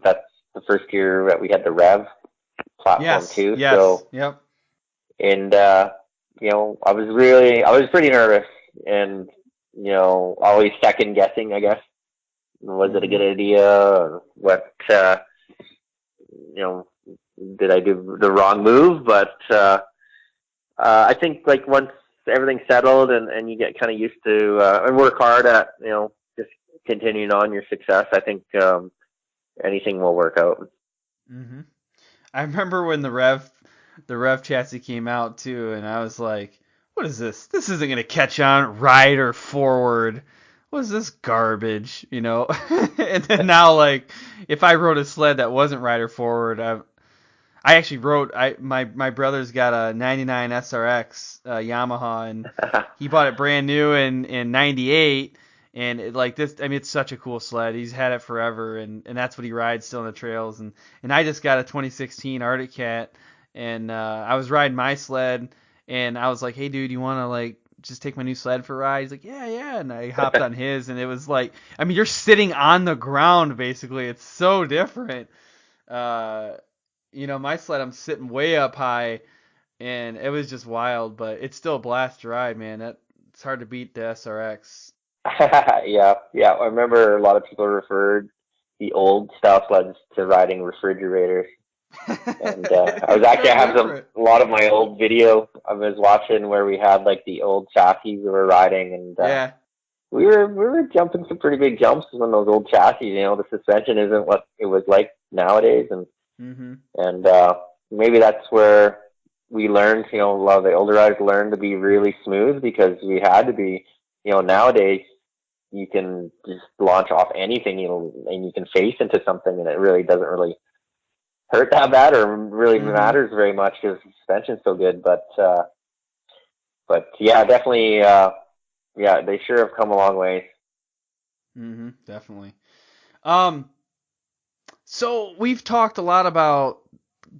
That's the first year that we had the Rev platform too. Yes. So and I was pretty nervous, and always second guessing, I guess. Was it a good idea, or what? Did I do the wrong move? But I think like once everything's settled and you get kind of used to and work hard at just continuing on your success, I think anything will work out. I remember when the Rev chassis came out too, and I was like, what is this? This isn't going to catch on right or forward. What is this garbage, And then now, like, if I rode a sled that wasn't right or forward, I actually rode, my brother's got a 99 SRX Yamaha, and he bought it brand new in 98, and it's such a cool sled. He's had it forever, and that's what he rides still on the trails, and I just got a 2016 Arctic Cat, and I was riding my sled, and I was like, hey dude, you want to like just take my new sled for a ride? He's like, yeah, and I hopped on his, and it was like, you're sitting on the ground basically. It's so different. My sled, I'm sitting way up high, and it was just wild, but it's still a blast to ride, man. It's hard to beat the SRX. Yeah. I remember a lot of people referred the old style sleds to riding refrigerators. And I have a lot of my old video I was watching where we had like the old chassis we were riding, and we were jumping some pretty big jumps on those old chassis. The suspension isn't what it was like nowadays, and maybe that's where we learned. A lot of the older riders learned to be really smooth because we had to be. Nowadays you can just launch off anything, and you can face into something, and it really doesn't really hurt that bad or really matters very much because the suspension's so good. But yeah, definitely, they sure have come a long way. Definitely. So we've talked a lot about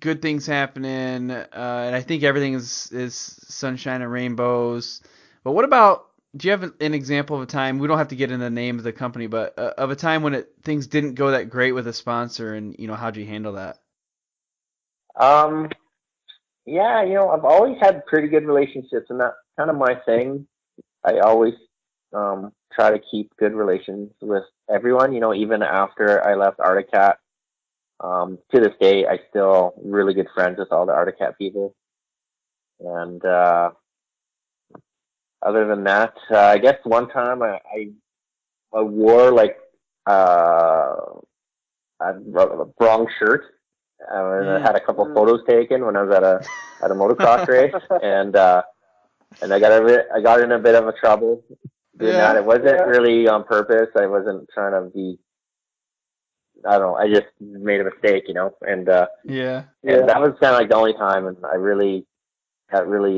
good things happening, and I think everything is sunshine and rainbows. But what about, do you have an example of a time, we don't have to get into the name of the company, but of a time when things didn't go that great with a sponsor, and how'd you handle that? I've always had pretty good relationships, and that's kind of my thing. I always try to keep good relations with everyone, even after I left Arctic Cat. To this day, I still really good friends with all the Arctic Cat people. And other than that, I guess one time I wore like a wrong shirt. I had a couple photos taken when I was at a motocross race, and I got in a bit of a trouble doing that. It wasn't really on purpose. I wasn't trying to be. I don't know. I just made a mistake, and and that was kind of like the only time, and that really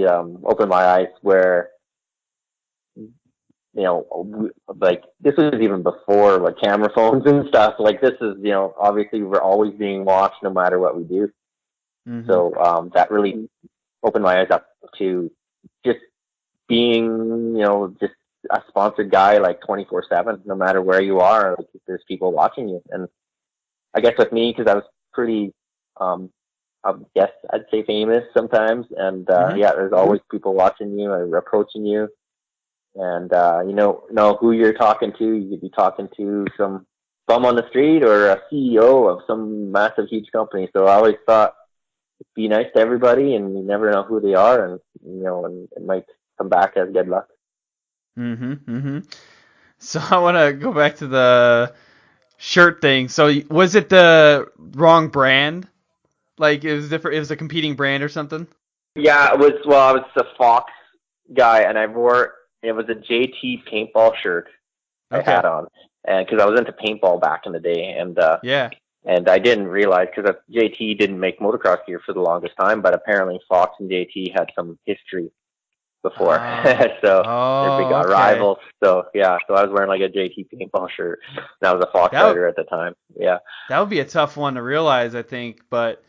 opened my eyes where. Like this was even before like camera phones and stuff. Like this is, obviously we're always being watched no matter what we do. So that really opened my eyes up to just being, just a sponsored guy like 24/7, no matter where you are. Like, there's people watching you, and I guess with me, because I was pretty, I guess I'd say famous sometimes, and yeah, there's always people watching you or approaching you, and you know who you're talking to. You could be talking to some bum on the street or a CEO of some massive, huge company. So I always thought, be nice to everybody, and you never know who they are, and and it might come back as good luck. So I want to go back to the shirt thing. So was it the wrong brand? Like it was different. It was a competing brand or something. Yeah, it was. Well, I was a Fox guy, and I wore. It was a JT paintball shirt I had on, and because I was into paintball back in the day, and yeah. And I didn't realize, because JT didn't make motocross gear for the longest time, but apparently Fox and JT had some history before. So they're big rivals. So yeah, so I was wearing like a JT paintball shirt. And I was a Fox rider at the time. Yeah. That would be a tough one to realize, I think. But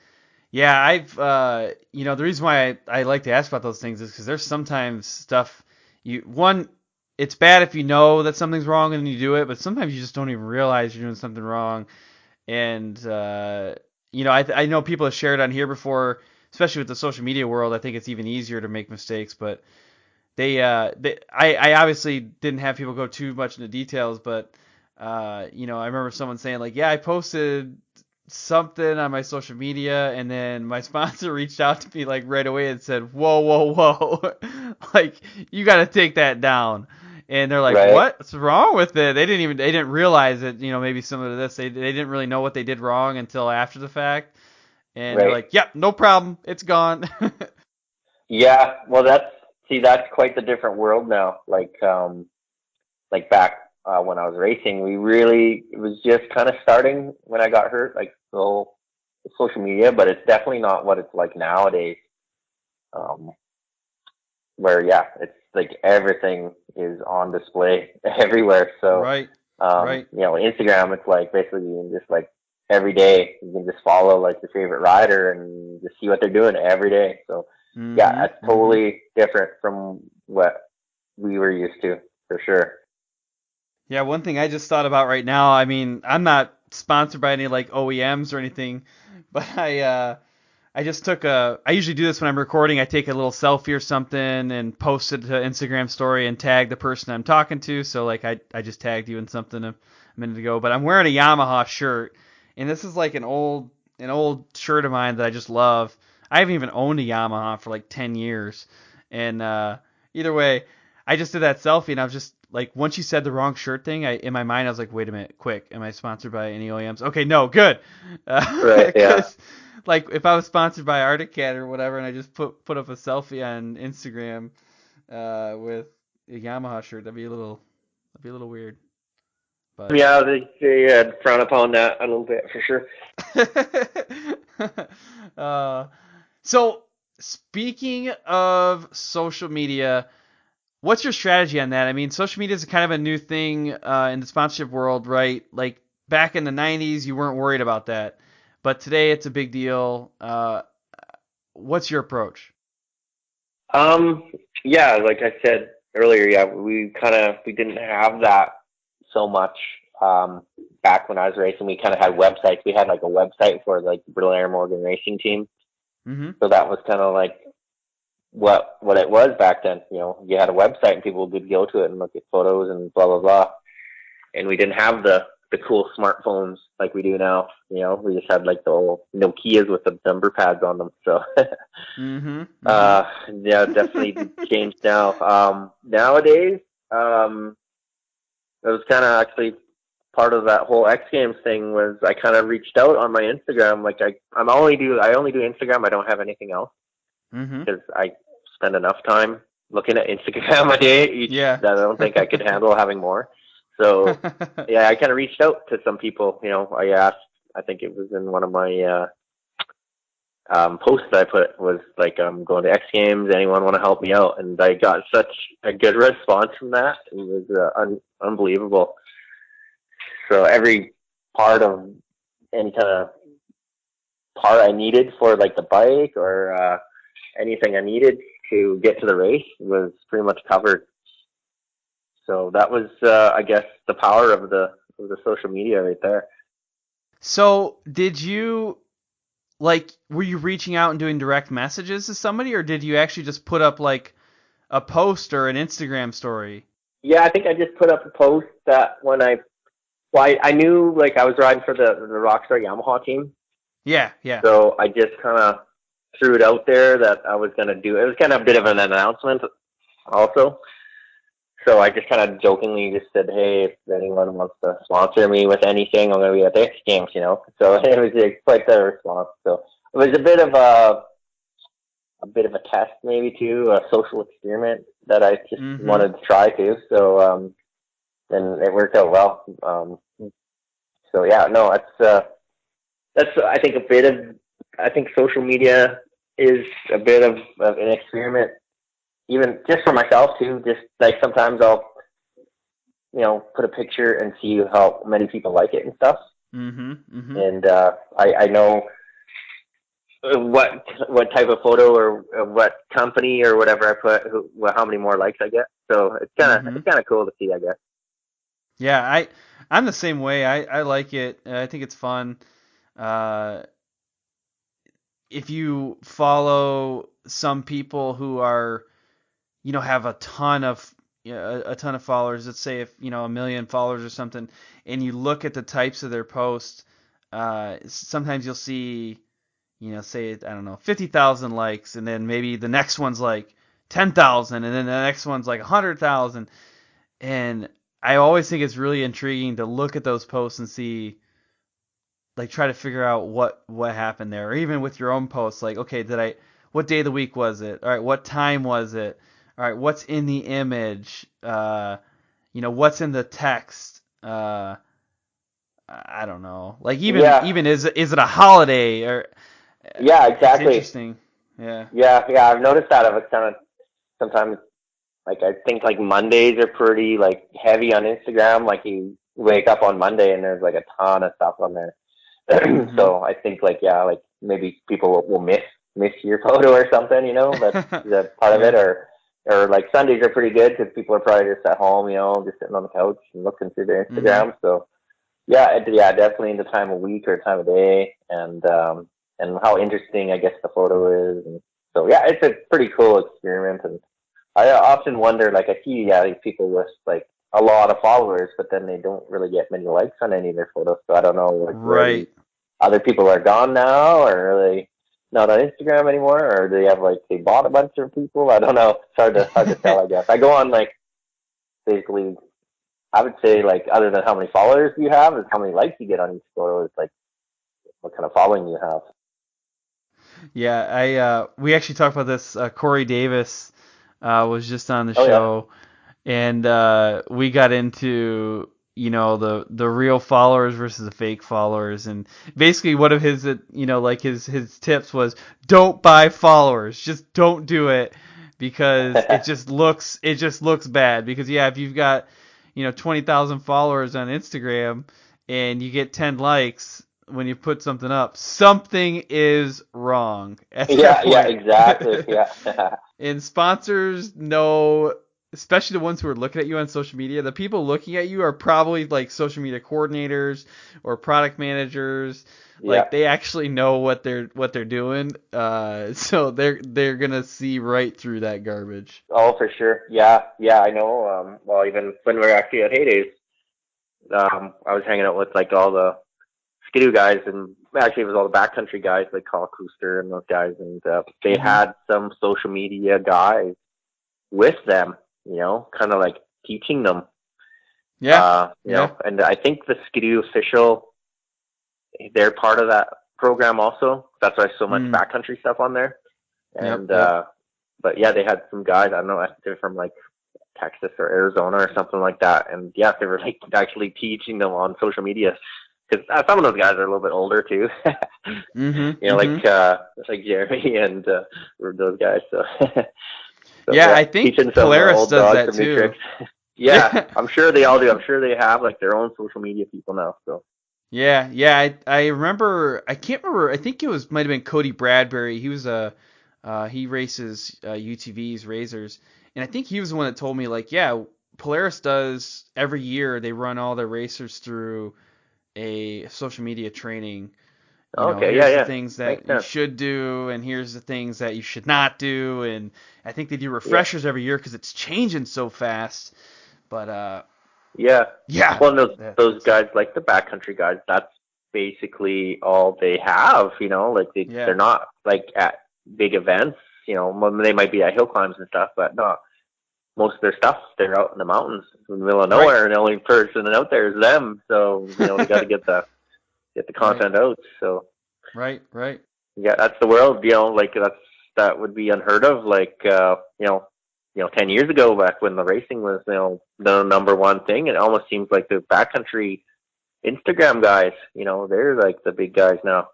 yeah, I've, the reason why I like to ask about those things is because there's sometimes stuff it's bad if you know that something's wrong and you do it, but sometimes you just don't even realize you're doing something wrong. And, I know people have shared on here before, especially with the social media world. I think it's even easier to make mistakes, but I obviously didn't have people go too much into details, but, I remember someone saying like, yeah, I posted something on my social media, and then my sponsor reached out to me like right away and said, whoa, like you got to take that down. And they're like, right. What's wrong with it? They didn't realize it, maybe some of this, they didn't really know what they did wrong until after the fact. And they're like, yep, no problem. It's gone. Yeah. Well, that's quite the different world now. Like back when I was racing, it was just kind of starting when I got hurt, like the whole social media, but it's definitely not what it's like nowadays. Where, yeah, it's like everything is on display everywhere. So, right. Instagram, it's like basically you can just like every day you can just follow like your favorite rider and just see what they're doing every day. So, yeah, that's totally different from what we were used to, for sure. Yeah, one thing I just thought about right now, I mean, I'm not sponsored by any like OEMs or anything, but I just took I usually do this when I'm recording. I take a little selfie or something and post it to Instagram story and tag the person I'm talking to. So like I just tagged you in something a minute ago, but I'm wearing a Yamaha shirt, and this is like an old shirt of mine that I just love. I haven't even owned a Yamaha for like 10 years. And either way, I just did that selfie, and I was just like, once you said the wrong shirt thing, in my mind I was like, wait a minute, quick, am I sponsored by any OEMs? Okay, no, good. Right, yeah. Like if I was sponsored by Arctic Cat or whatever, and I just put up a selfie on Instagram with a Yamaha shirt, that'd be a little weird. But yeah, they frown upon that a little bit, for sure. So speaking of social media, what's your strategy on that? I mean, social media is kind of a new thing in the sponsorship world, right? Like back in the 90s, you weren't worried about that. But today it's a big deal. What's your approach? Yeah, like I said earlier, yeah, we didn't have that so much back when I was racing. We kind of had websites. We had like a website for like the Blair Morgan racing team. Mm-hmm. So that was kind of like what it was back then. You had a website and people would go to it and look at photos and blah, blah, blah. And we didn't have the cool smartphones like we do now. We just had like the old Nokias with the number pads on them. So, yeah, definitely changed now. Nowadays, it was kind of actually part of that whole X Games thing was I kind of reached out on my Instagram. Like I only do Instagram. I don't have anything else because I spend enough time looking at Instagram a day that I don't think I could handle having more. So yeah, I kind of reached out to some people. I asked. I think it was in one of my posts that I put was like, I'm going to X Games. Anyone want to help me out? And I got such a good response from that. It was unbelievable. So every part of any kind of part I needed for like the bike or anything I needed to get to the race was pretty much covered. So that was, I guess, the power of the social media right there. So did you, like, were you reaching out and doing direct messages to somebody, or did you actually just put up like a post or an Instagram story? Yeah, I think I just put up a post that when I knew like I was riding for the Rockstar Yamaha team. Yeah, yeah. So I just kind of threw it out there that I was going to do. It was kind of a bit of an announcement also. So I just kind of jokingly just said, hey, if anyone wants to sponsor me with anything, I'm going to be at the X Games, you know. So it was quite the response. So it was a bit of a test maybe too, a social experiment that I just wanted to try too. So and it worked out well. So yeah, no, that's I think I think social media is a bit of an experiment, even just for myself too. Just like sometimes I'll, put a picture and see how many people like it and stuff. And I know what type of photo or what company or whatever I put, how many more likes I get. So it's kind of cool to see, I guess. Yeah, I'm the same way. I like it. I think it's fun. If you follow some people who are, have a ton of followers, let's say if, 1 million followers or something, and you look at the types of their posts, sometimes you'll see, say, I don't know, 50,000 likes, and then maybe the next one's like 10,000, and then the next one's like 100,000. And I always think it's really intriguing to look at those posts and see, like, try to figure out what happened there, or even with your own posts, like, okay, what day of the week was it? All right, what time was it? All right, what's in the image? What's in the text? I don't know. Like, even is it a holiday or? Yeah, exactly. It's interesting. Yeah. Yeah. I've noticed that. I was kind of sometimes, like, I think like Mondays are pretty like heavy on Instagram. Like you wake up on Monday and there's like a ton of stuff on there. So I think like maybe people will miss your photo or something. That's part of it. Or like Sundays are pretty good because people are probably just at home, just sitting on the couch and looking through their Instagram. So yeah, definitely in the time of week or time of day, and how interesting I guess the photo is. And so yeah, it's a pretty cool experiment. And I often wonder, like, I see these people with like a lot of followers, but then they don't really get many likes on any of their photos. So I don't know, like, right. Other people are gone now, or are they not on Instagram anymore, or do they have they bought a bunch of people? I don't know. It's hard to tell, I guess. I go on, like, basically, I would say, like, other than how many followers you have, is how many likes you get on each photo. It's like what kind of following you have. Yeah, we actually talked about this. Corey Davis was just on the show, and we got into the real followers versus the fake followers, and basically one of his his tips was, don't buy followers, just don't do it, because it just looks bad. Because if you've got 20,000 followers on Instagram and you get 10 likes when you put something up, something is wrong at that point. Yeah, exactly. Yeah. And sponsors know, especially the ones who are looking at you on social media, the people looking at you are probably like social media coordinators or product managers. Like, they actually know what they're doing. So they're gonna see right through that garbage. Oh, for sure. Yeah, I know. Well, even when we were actually at Heydays, I was hanging out with like all the Skidoo guys, and actually it was all the backcountry guys like Carl Kuster and those guys, and they had some social media guys with them, kind of like teaching them. Yeah. And I think the Skidoo official, they're part of that program also. That's why so much backcountry stuff on there. And but yeah, they had some guys, I don't know, they're from like Texas or Arizona or something like that, and yeah, they were like actually teaching them on social media. Because some of those guys are a little bit older too, like Jeremy and those guys. So, I think Polaris does that too. Yeah, I'm sure they all do. I'm sure they have like their own social media people now. So. Yeah. I remember. I can't remember. I think it might have been Cody Bradbury. He was a He races UTVs, Razors, and I think he was the one that told me, like, yeah, Polaris does every year. They run all their racers through a social media training. Okay, Here's the yeah. things Makes that you sense. should do, and here's the things that you should not do. And I think they do Yeah. refreshers every year because it's changing so fast. But Yeah. yeah, Well, that's those good stuff. guys, like the backcountry guys, that's basically all they have, like Yeah, they're not like at big events, well, they might be at hill climbs and stuff, but no, most of their stuff, they're out in the mountains in the middle of right, nowhere, and the only person out there is them. So, they got to get the right, content out. So, right. yeah, that's the world, like that would be unheard of. Like, 10 years ago, back when the racing was, the number one thing, it almost seems like the backcountry Instagram guys, they're like the big guys now.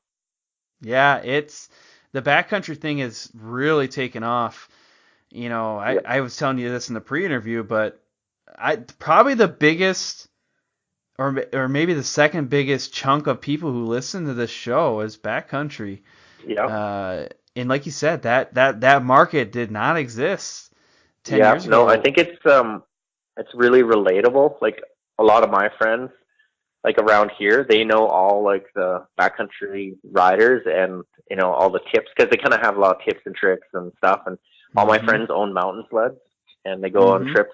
Yeah, it's the backcountry thing is really taken off. Yeah. I was telling you this in the pre-interview, but I probably the biggest or maybe the second biggest chunk of people who listen to this show is backcountry. Yeah. And like you said, that market did not exist 10 Yeah. years No, I ago. think it's really relatable. Like a lot of my friends, like around here, they know all like the backcountry riders and, all the tips, because they kind of have a lot of tips and tricks and stuff. And all my Mm-hmm. friends own mountain sleds, and they go on Mm-hmm. trips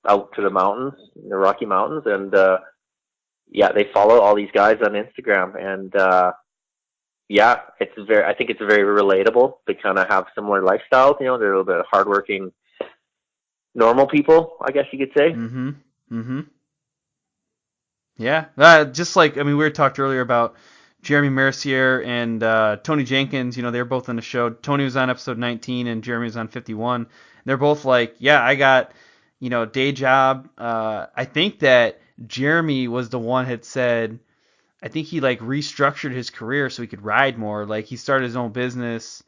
out to the mountains, the Rocky Mountains. And, yeah, they follow all these guys on Instagram. And, yeah, I think it's very relatable. They kind of have similar lifestyles, they're a little bit hardworking, normal people, I guess you could say. Mm-hmm. Mm-hmm. Yeah. Just like, I mean, we talked earlier about Jeremy Mercier and Tony Jenkins. They're both on the show. Tony was on episode 19 and Jeremy was on 51. They're both like, yeah, I got, day job. I think that Jeremy was the one had said, I think he like restructured his career so he could ride more. Like he started his own business.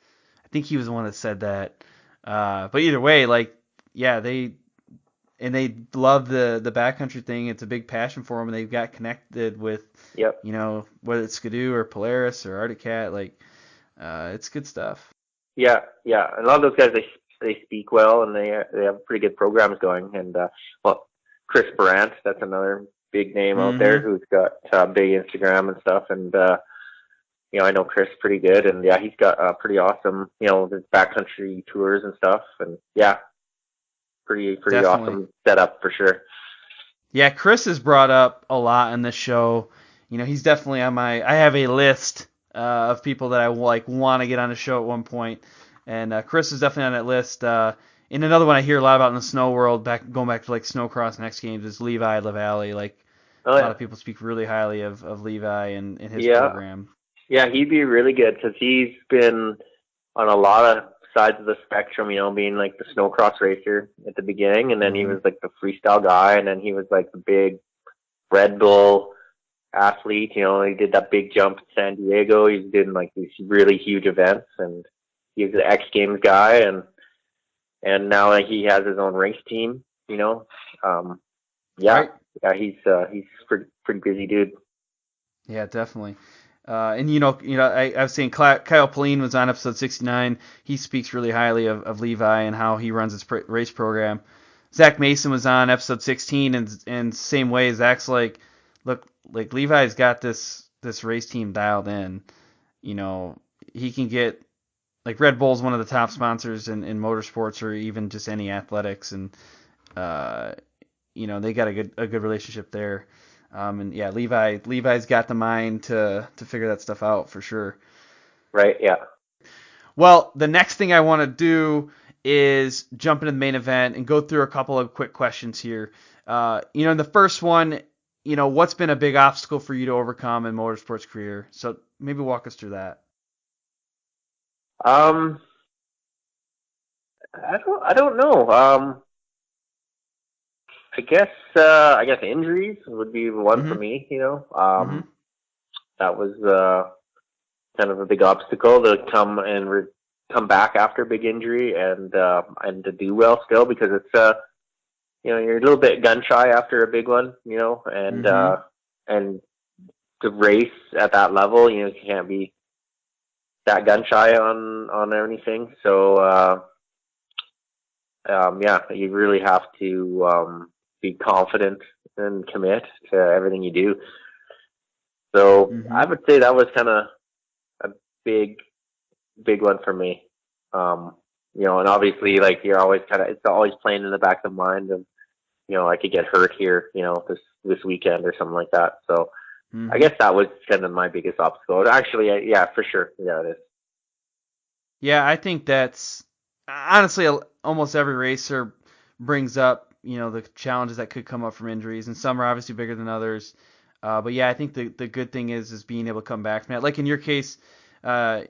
I think he was the one that said that. But either way, like, yeah, they love the backcountry thing. It's a big passion for them, and they've got connected with, Yep. whether it's Skidoo or Polaris or Arctic Cat. Like, it's good stuff. Yeah, yeah. And a lot of those guys, they speak well, and they have pretty good programs going. And well, Chris Brandt, that's another big name out there Mm-hmm. who's got big Instagram and stuff. And I know Chris pretty good, and yeah, he's got pretty awesome, the backcountry tours and stuff. And yeah, pretty Definitely. awesome setup for sure. Yeah, Chris is brought up a lot in this show. He's definitely on I have a list of people that I like want to get on the show at one point, and Chris is definitely on that list. And another one I hear a lot about in the snow world, going back to like Snowcross and X Games, is Levi LaValle. Like Oh a lot yeah, of people speak really highly of Levi and his yeah, program. yeah. He'd be really good because he's been on a lot of sides of the spectrum, being like the snowcross racer at the beginning, and then he Mm-hmm. was like the freestyle guy, and then he was like the big Red Bull athlete. He did that big jump in San Diego. He's doing like these really huge events, and he was the X Games guy, and now like, he has his own race team. Yeah, Right. yeah, he's pretty busy dude. Yeah, definitely. And I was saying Kyle Pauline was on episode 69. He speaks really highly of Levi and how he runs his race program. Zach Mason was on episode 16, and same way, Zach's like, look, like Levi's got this race team dialed in. He can get, like, Red Bull's one of the top sponsors in motorsports or even just any athletics, and they got a good relationship there. And yeah, Levi's got the mind to figure that stuff out for sure. Right? Yeah. Well, the next thing I want to do is jump into the main event and go through a couple of quick questions here. In the first one, what's been a big obstacle for you to overcome in motorsports career? So maybe walk us through that. I don't know. I guess injuries would be one for Mm-hmm. me. Mm-hmm. That was kind of a big obstacle to come back after a big injury and to do well still, because it's you're a little bit gun shy after a big one, and Mm-hmm. and to race at that level, you can't be that gun shy on anything. So yeah, you really have to be confident and commit to everything you do. So Mm-hmm. I would say that was kind of a big one for me. And obviously, like, you're always it's always playing in the back of the mind of, I could get hurt here, this weekend or something like that. So I Mm-hmm. guess that was kind of my biggest obstacle. Actually, yeah, for sure. Yeah, it is. Yeah, I think that's honestly almost every racer brings up, the challenges that could come up from injuries, and some are obviously bigger than others. But yeah, I think the good thing is being able to come back from that. Like in your case, uh,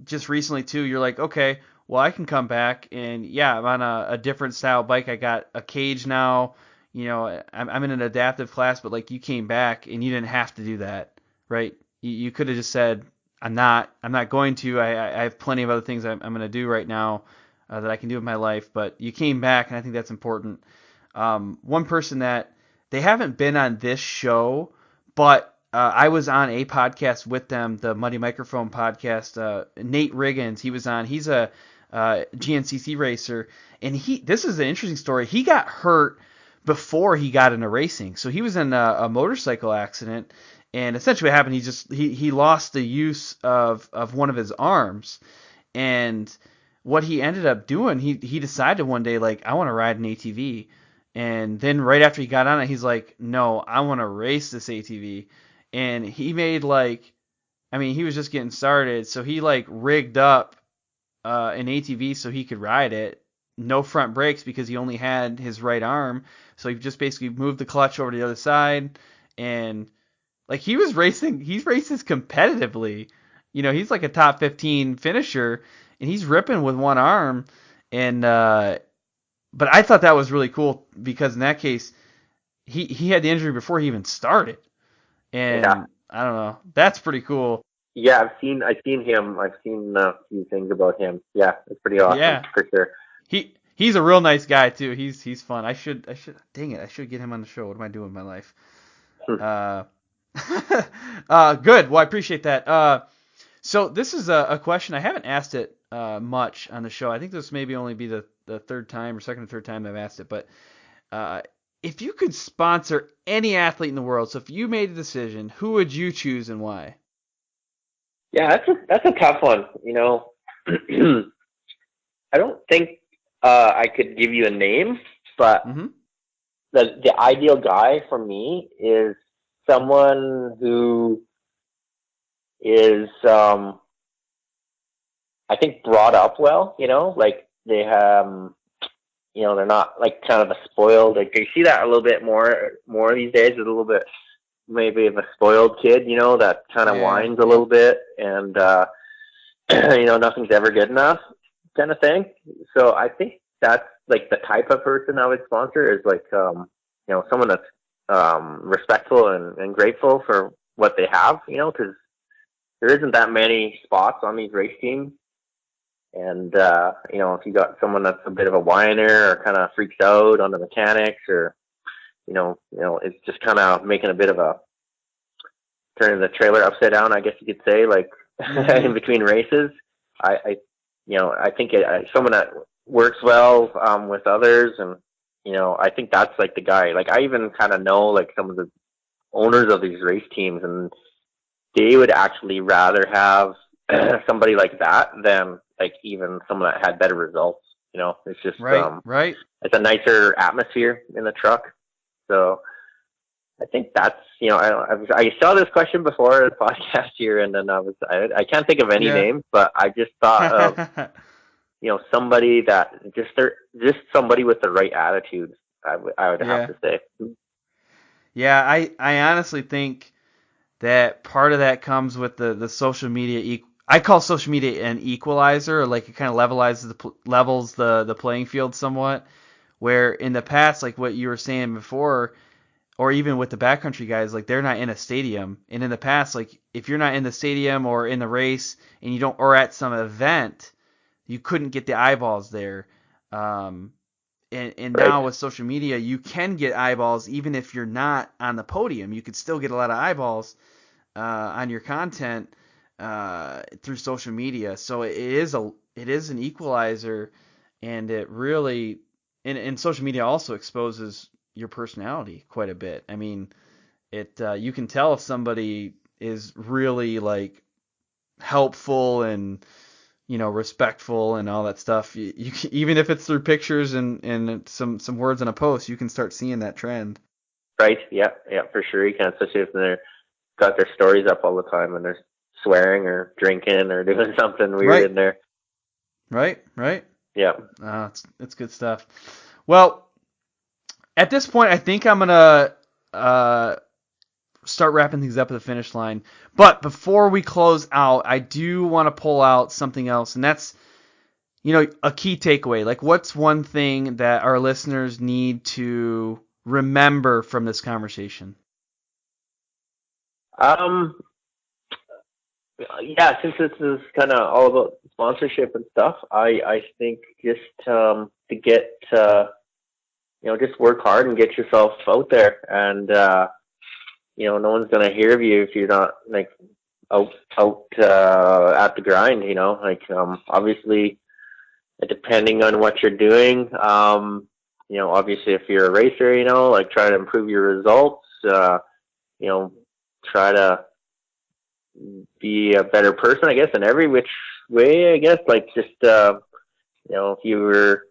just recently too, you're like, okay, well I can come back, and yeah, I'm on a different style bike. I got a cage now. I'm in an adaptive class, but like you came back and you didn't have to do that, right? You could have just said, I'm not going to. I have plenty of other things I'm going to do right now that I can do with my life. But you came back, and I think that's important. One person that they haven't been on this show, but I was on a podcast with them, the Muddy Microphone podcast. Nate Riggins, he was on. He's a GNCC racer, and this is an interesting story. He got hurt before he got into racing, so he was in a motorcycle accident. And essentially what happened, he lost the use of one of his arms. And what he ended up doing, he decided one day, like, I want to ride an ATV. And then right after he got on it, he's like, no, I want to race this ATV. And he made he was just getting started. So he like rigged up an ATV so he could ride it. No front brakes because he only had his right arm. So he just basically moved the clutch over to the other side, and like he races competitively. He's like a top 15 finisher, and he's ripping with one arm. And but I thought that was really cool because in that case, he had the injury before he even started, Yeah. and I don't know, that's pretty cool. Yeah, I've seen him. I've seen a few things about him. Yeah, it's pretty awesome Yeah, for sure. he's a real nice guy too. He's fun. I should dang it, I should get him on the show. What am I doing with my life? Uh, good. Well, I appreciate that. So this is a question I haven't asked it much on the show. I think this maybe only be the third time or second or third time I've asked it. But uh, if you could sponsor any athlete in the world, so if you made a decision, who would you choose and why? Yeah, that's a tough one. I don't think I could give you a name, but Mm-hmm. the ideal guy for me is someone who is I think brought up well. Like they have. They're not like kind of a spoiled. Like you see that a little bit more these days. With a little bit maybe of a spoiled kid. That kind of Yeah. whines a Yep. little bit, and nothing's ever good enough kind of thing. So I think that's like the type of person I would sponsor is like someone that's respectful and grateful for what they have. Because there isn't that many spots on these race teams. And if you got someone that's a bit of a whiner or kind of freaks out on the mechanics, or it's just kind of making a bit of a turning the trailer upside down, I guess you could say, like Mm-hmm. in between races. I think someone that works well with others, and I think that's like the guy. Like I even kind of know like some of the owners of these race teams, and they would actually rather have somebody like that than like even someone that had better results. It's just Right. Right. it's a nicer atmosphere in the truck. So I think that's I saw this question before the podcast here, and then I can't think of any Yeah. names, but I just thought of somebody that just somebody with the right attitude. I would have Yeah. to say. Yeah. I honestly think that part of that comes with the social media. I call social media an equalizer, or like it kind of levels the playing field somewhat. Where in the past, like what you were saying before, or even with the backcountry guys, like they're not in a stadium. And in the past, like if you're not in the stadium or in the race and you don't, or at some event, you couldn't get the eyeballs there. Um, and Right. now with social media, you can get eyeballs even if you're not on the podium. You could still get a lot of eyeballs on your content. through social media. So it is an equalizer, and it really and social media also exposes your personality quite a bit. I mean, you can tell if somebody is really like helpful and respectful and all that stuff. You can, even if it's through pictures and some words on a post, you can start seeing that trend. Right. Yeah. Yeah. For sure. You can, especially if they're got their stories up all the time and they're swearing or drinking or doing something weird in there. Right. Right. Yeah. It's good stuff. Well, at this point, I think I'm gonna start wrapping things up at the finish line. But before we close out, I do want to pull out something else, and that's a key takeaway. Like, what's one thing that our listeners need to remember from this conversation? Yeah, since this is kind of all about sponsorship and stuff, I think just to get just work hard and get yourself out there, and no one's gonna hear of you if you're not like out at the grind. Obviously, depending on what you're doing, obviously if you're a racer, like try to improve your results. Try to be a better person, I guess, in every which way, I guess. Like just, if you were,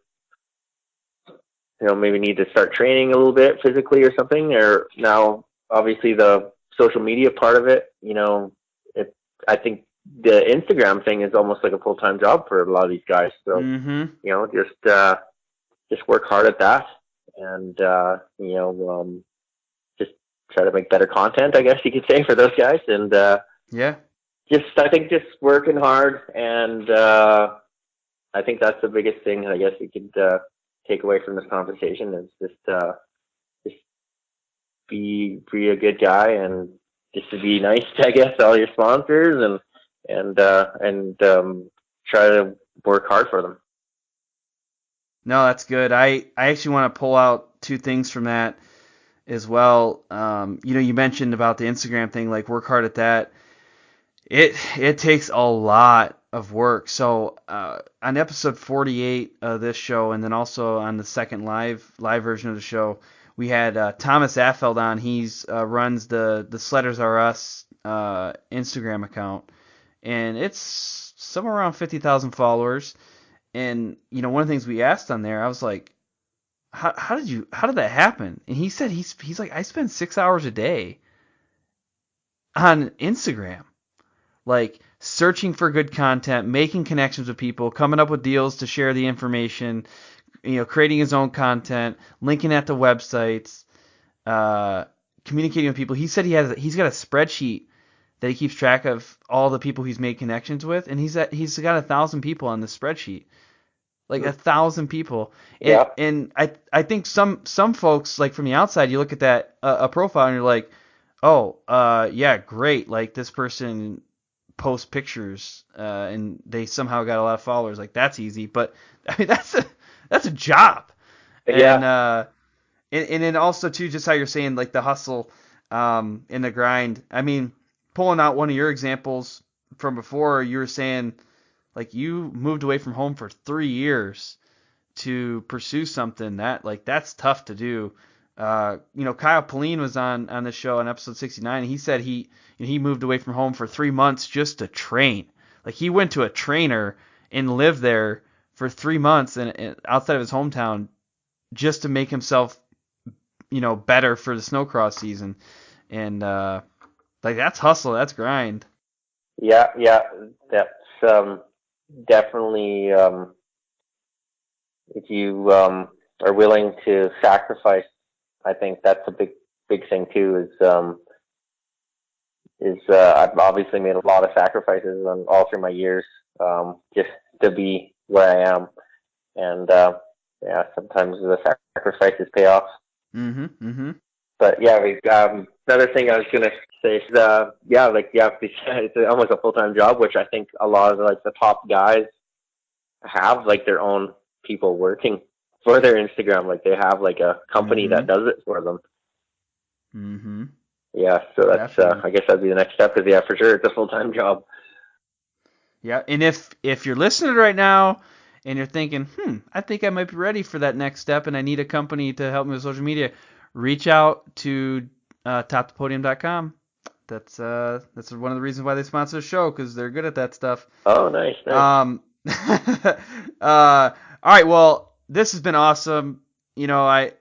maybe need to start training a little bit physically or something, or now obviously the social media part of it, I think the Instagram thing is almost like a full-time job for a lot of these guys. So, just work hard at that and, just try to make better content, I guess you could say, for those guys. And, I think just working hard, and I think that's the biggest thing I guess you could take away from this conversation is just be a good guy, and just to be nice to, I guess, all your sponsors, and try to work hard for them. No, that's good. I actually want to pull out two things from that as well. You mentioned about the Instagram thing, like work hard at that. It takes a lot of work. So on episode 48 of this show, and then also on the second live version of the show, we had Thomas Affeld on. He's runs the Sledders R Us Instagram account, and it's somewhere around 50,000 followers. And one of the things we asked on there, I was like, how did that happen? And he said he's like, I spend 6 hours a day on Instagram, like searching for good content, making connections with people, coming up with deals to share the information, creating his own content, linking at the websites, communicating with people. He said he's got a spreadsheet that he keeps track of all the people he's made connections with, and he's got 1,000 people on the spreadsheet, like 1,000 people. Yeah. And I think some folks, like from the outside, you look at that a profile and you're like, oh, yeah, great, like this person posts pictures and they somehow got a lot of followers. Like, that's easy, but I mean that's a job. Yeah. And then also too, just how you're saying, like the hustle and the grind. I mean, pulling out one of your examples from before, you were saying like you moved away from home for 3 years to pursue something that's tough to do. Kyle Pauline was on the show on episode 69, and he said he moved away from home for 3 months just to train. Like, he went to a trainer and lived there for 3 months and outside of his hometown just to make himself, better for the snowcross season. And that's hustle, that's grind. Yeah, that's definitely if you are willing to sacrifice. I think that's a big thing too. I've obviously made a lot of sacrifices on all through my years, just to be where I am, and sometimes the sacrifices pay off. Mm-hmm. But yeah, another thing I was gonna say is it's almost a full-time job, which I think a lot of like the top guys have, like their own people working for their Instagram. Like they have like a company that does it for them. Mm-hmm. Yeah, so that's I guess that'd be the next step, because for sure it's a full-time job. Yeah, and if you're listening right now and you're thinking, I think I might be ready for that next step and I need a company to help me with social media, reach out to topthepodium.com. That's one of the reasons why they sponsor the show, because they're good at that stuff. Oh, nice. All right, well, this has been awesome. I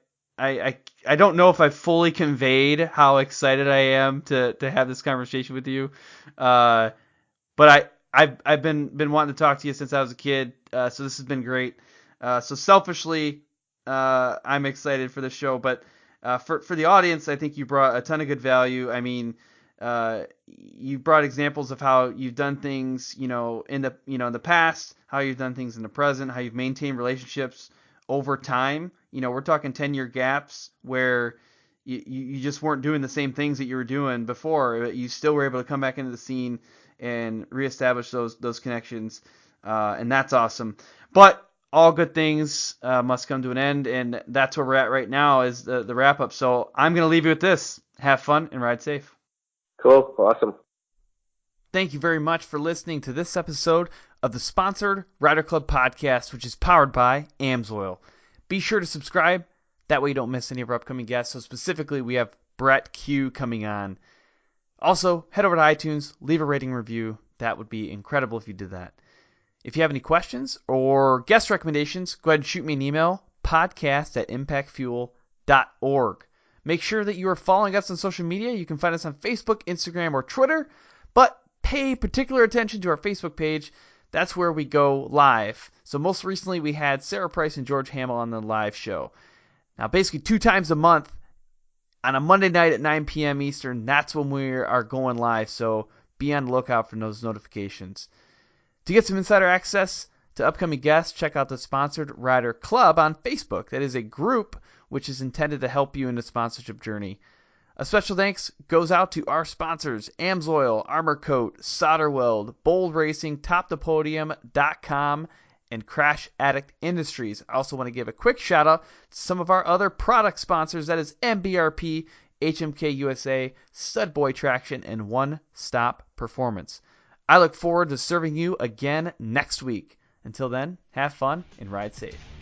don't know if I fully conveyed how excited I am to have this conversation with you. But I've been wanting to talk to you since I was a kid. So this has been great. So selfishly, I'm excited for the show, but for the audience, I think you brought a ton of good value. I mean, you brought examples of how you've done things, in the past, how you've done things in the present, how you've maintained relationships over time. We're talking 10-year gaps where you just weren't doing the same things that you were doing before. You still were able to come back into the scene and reestablish those connections, and that's awesome. But all good things must come to an end, and that's where we're at right now is the wrap up. So I'm going to leave you with this. Have fun and ride safe. Cool. Awesome. Thank you very much for listening to this episode of the Sponsored Rider Club podcast, which is powered by AMSOIL. Be sure to subscribe. That way you don't miss any of our upcoming guests. So specifically, we have Brett Q coming on. Also, head over to iTunes, leave a rating review. That would be incredible if you did that. If you have any questions or guest recommendations, go ahead and shoot me an email, podcast@impactfuel.org. Make sure that you are following us on social media. You can find us on Facebook, Instagram, or Twitter, but pay particular attention to our Facebook page. That's where we go live. So most recently, we had Sarah Price and George Hamill on the live show. Now, basically 2 times a month, on a Monday night at 9 p.m. Eastern, that's when we are going live. So be on the lookout for those notifications. To get some insider access to upcoming guests, check out the Sponsored Rider Club on Facebook. That is a group which is intended to help you in the sponsorship journey. A special thanks goes out to our sponsors, AMSOIL, Armor Kote, Solder Weld, Bold Racing, TopThePodium.com, and Crash Addict Industries. I also want to give a quick shout out to some of our other product sponsors. That is MBRP, HMK USA, Studboy Traction, and One Stop Performance. I look forward to serving you again next week. Until then, have fun and ride safe.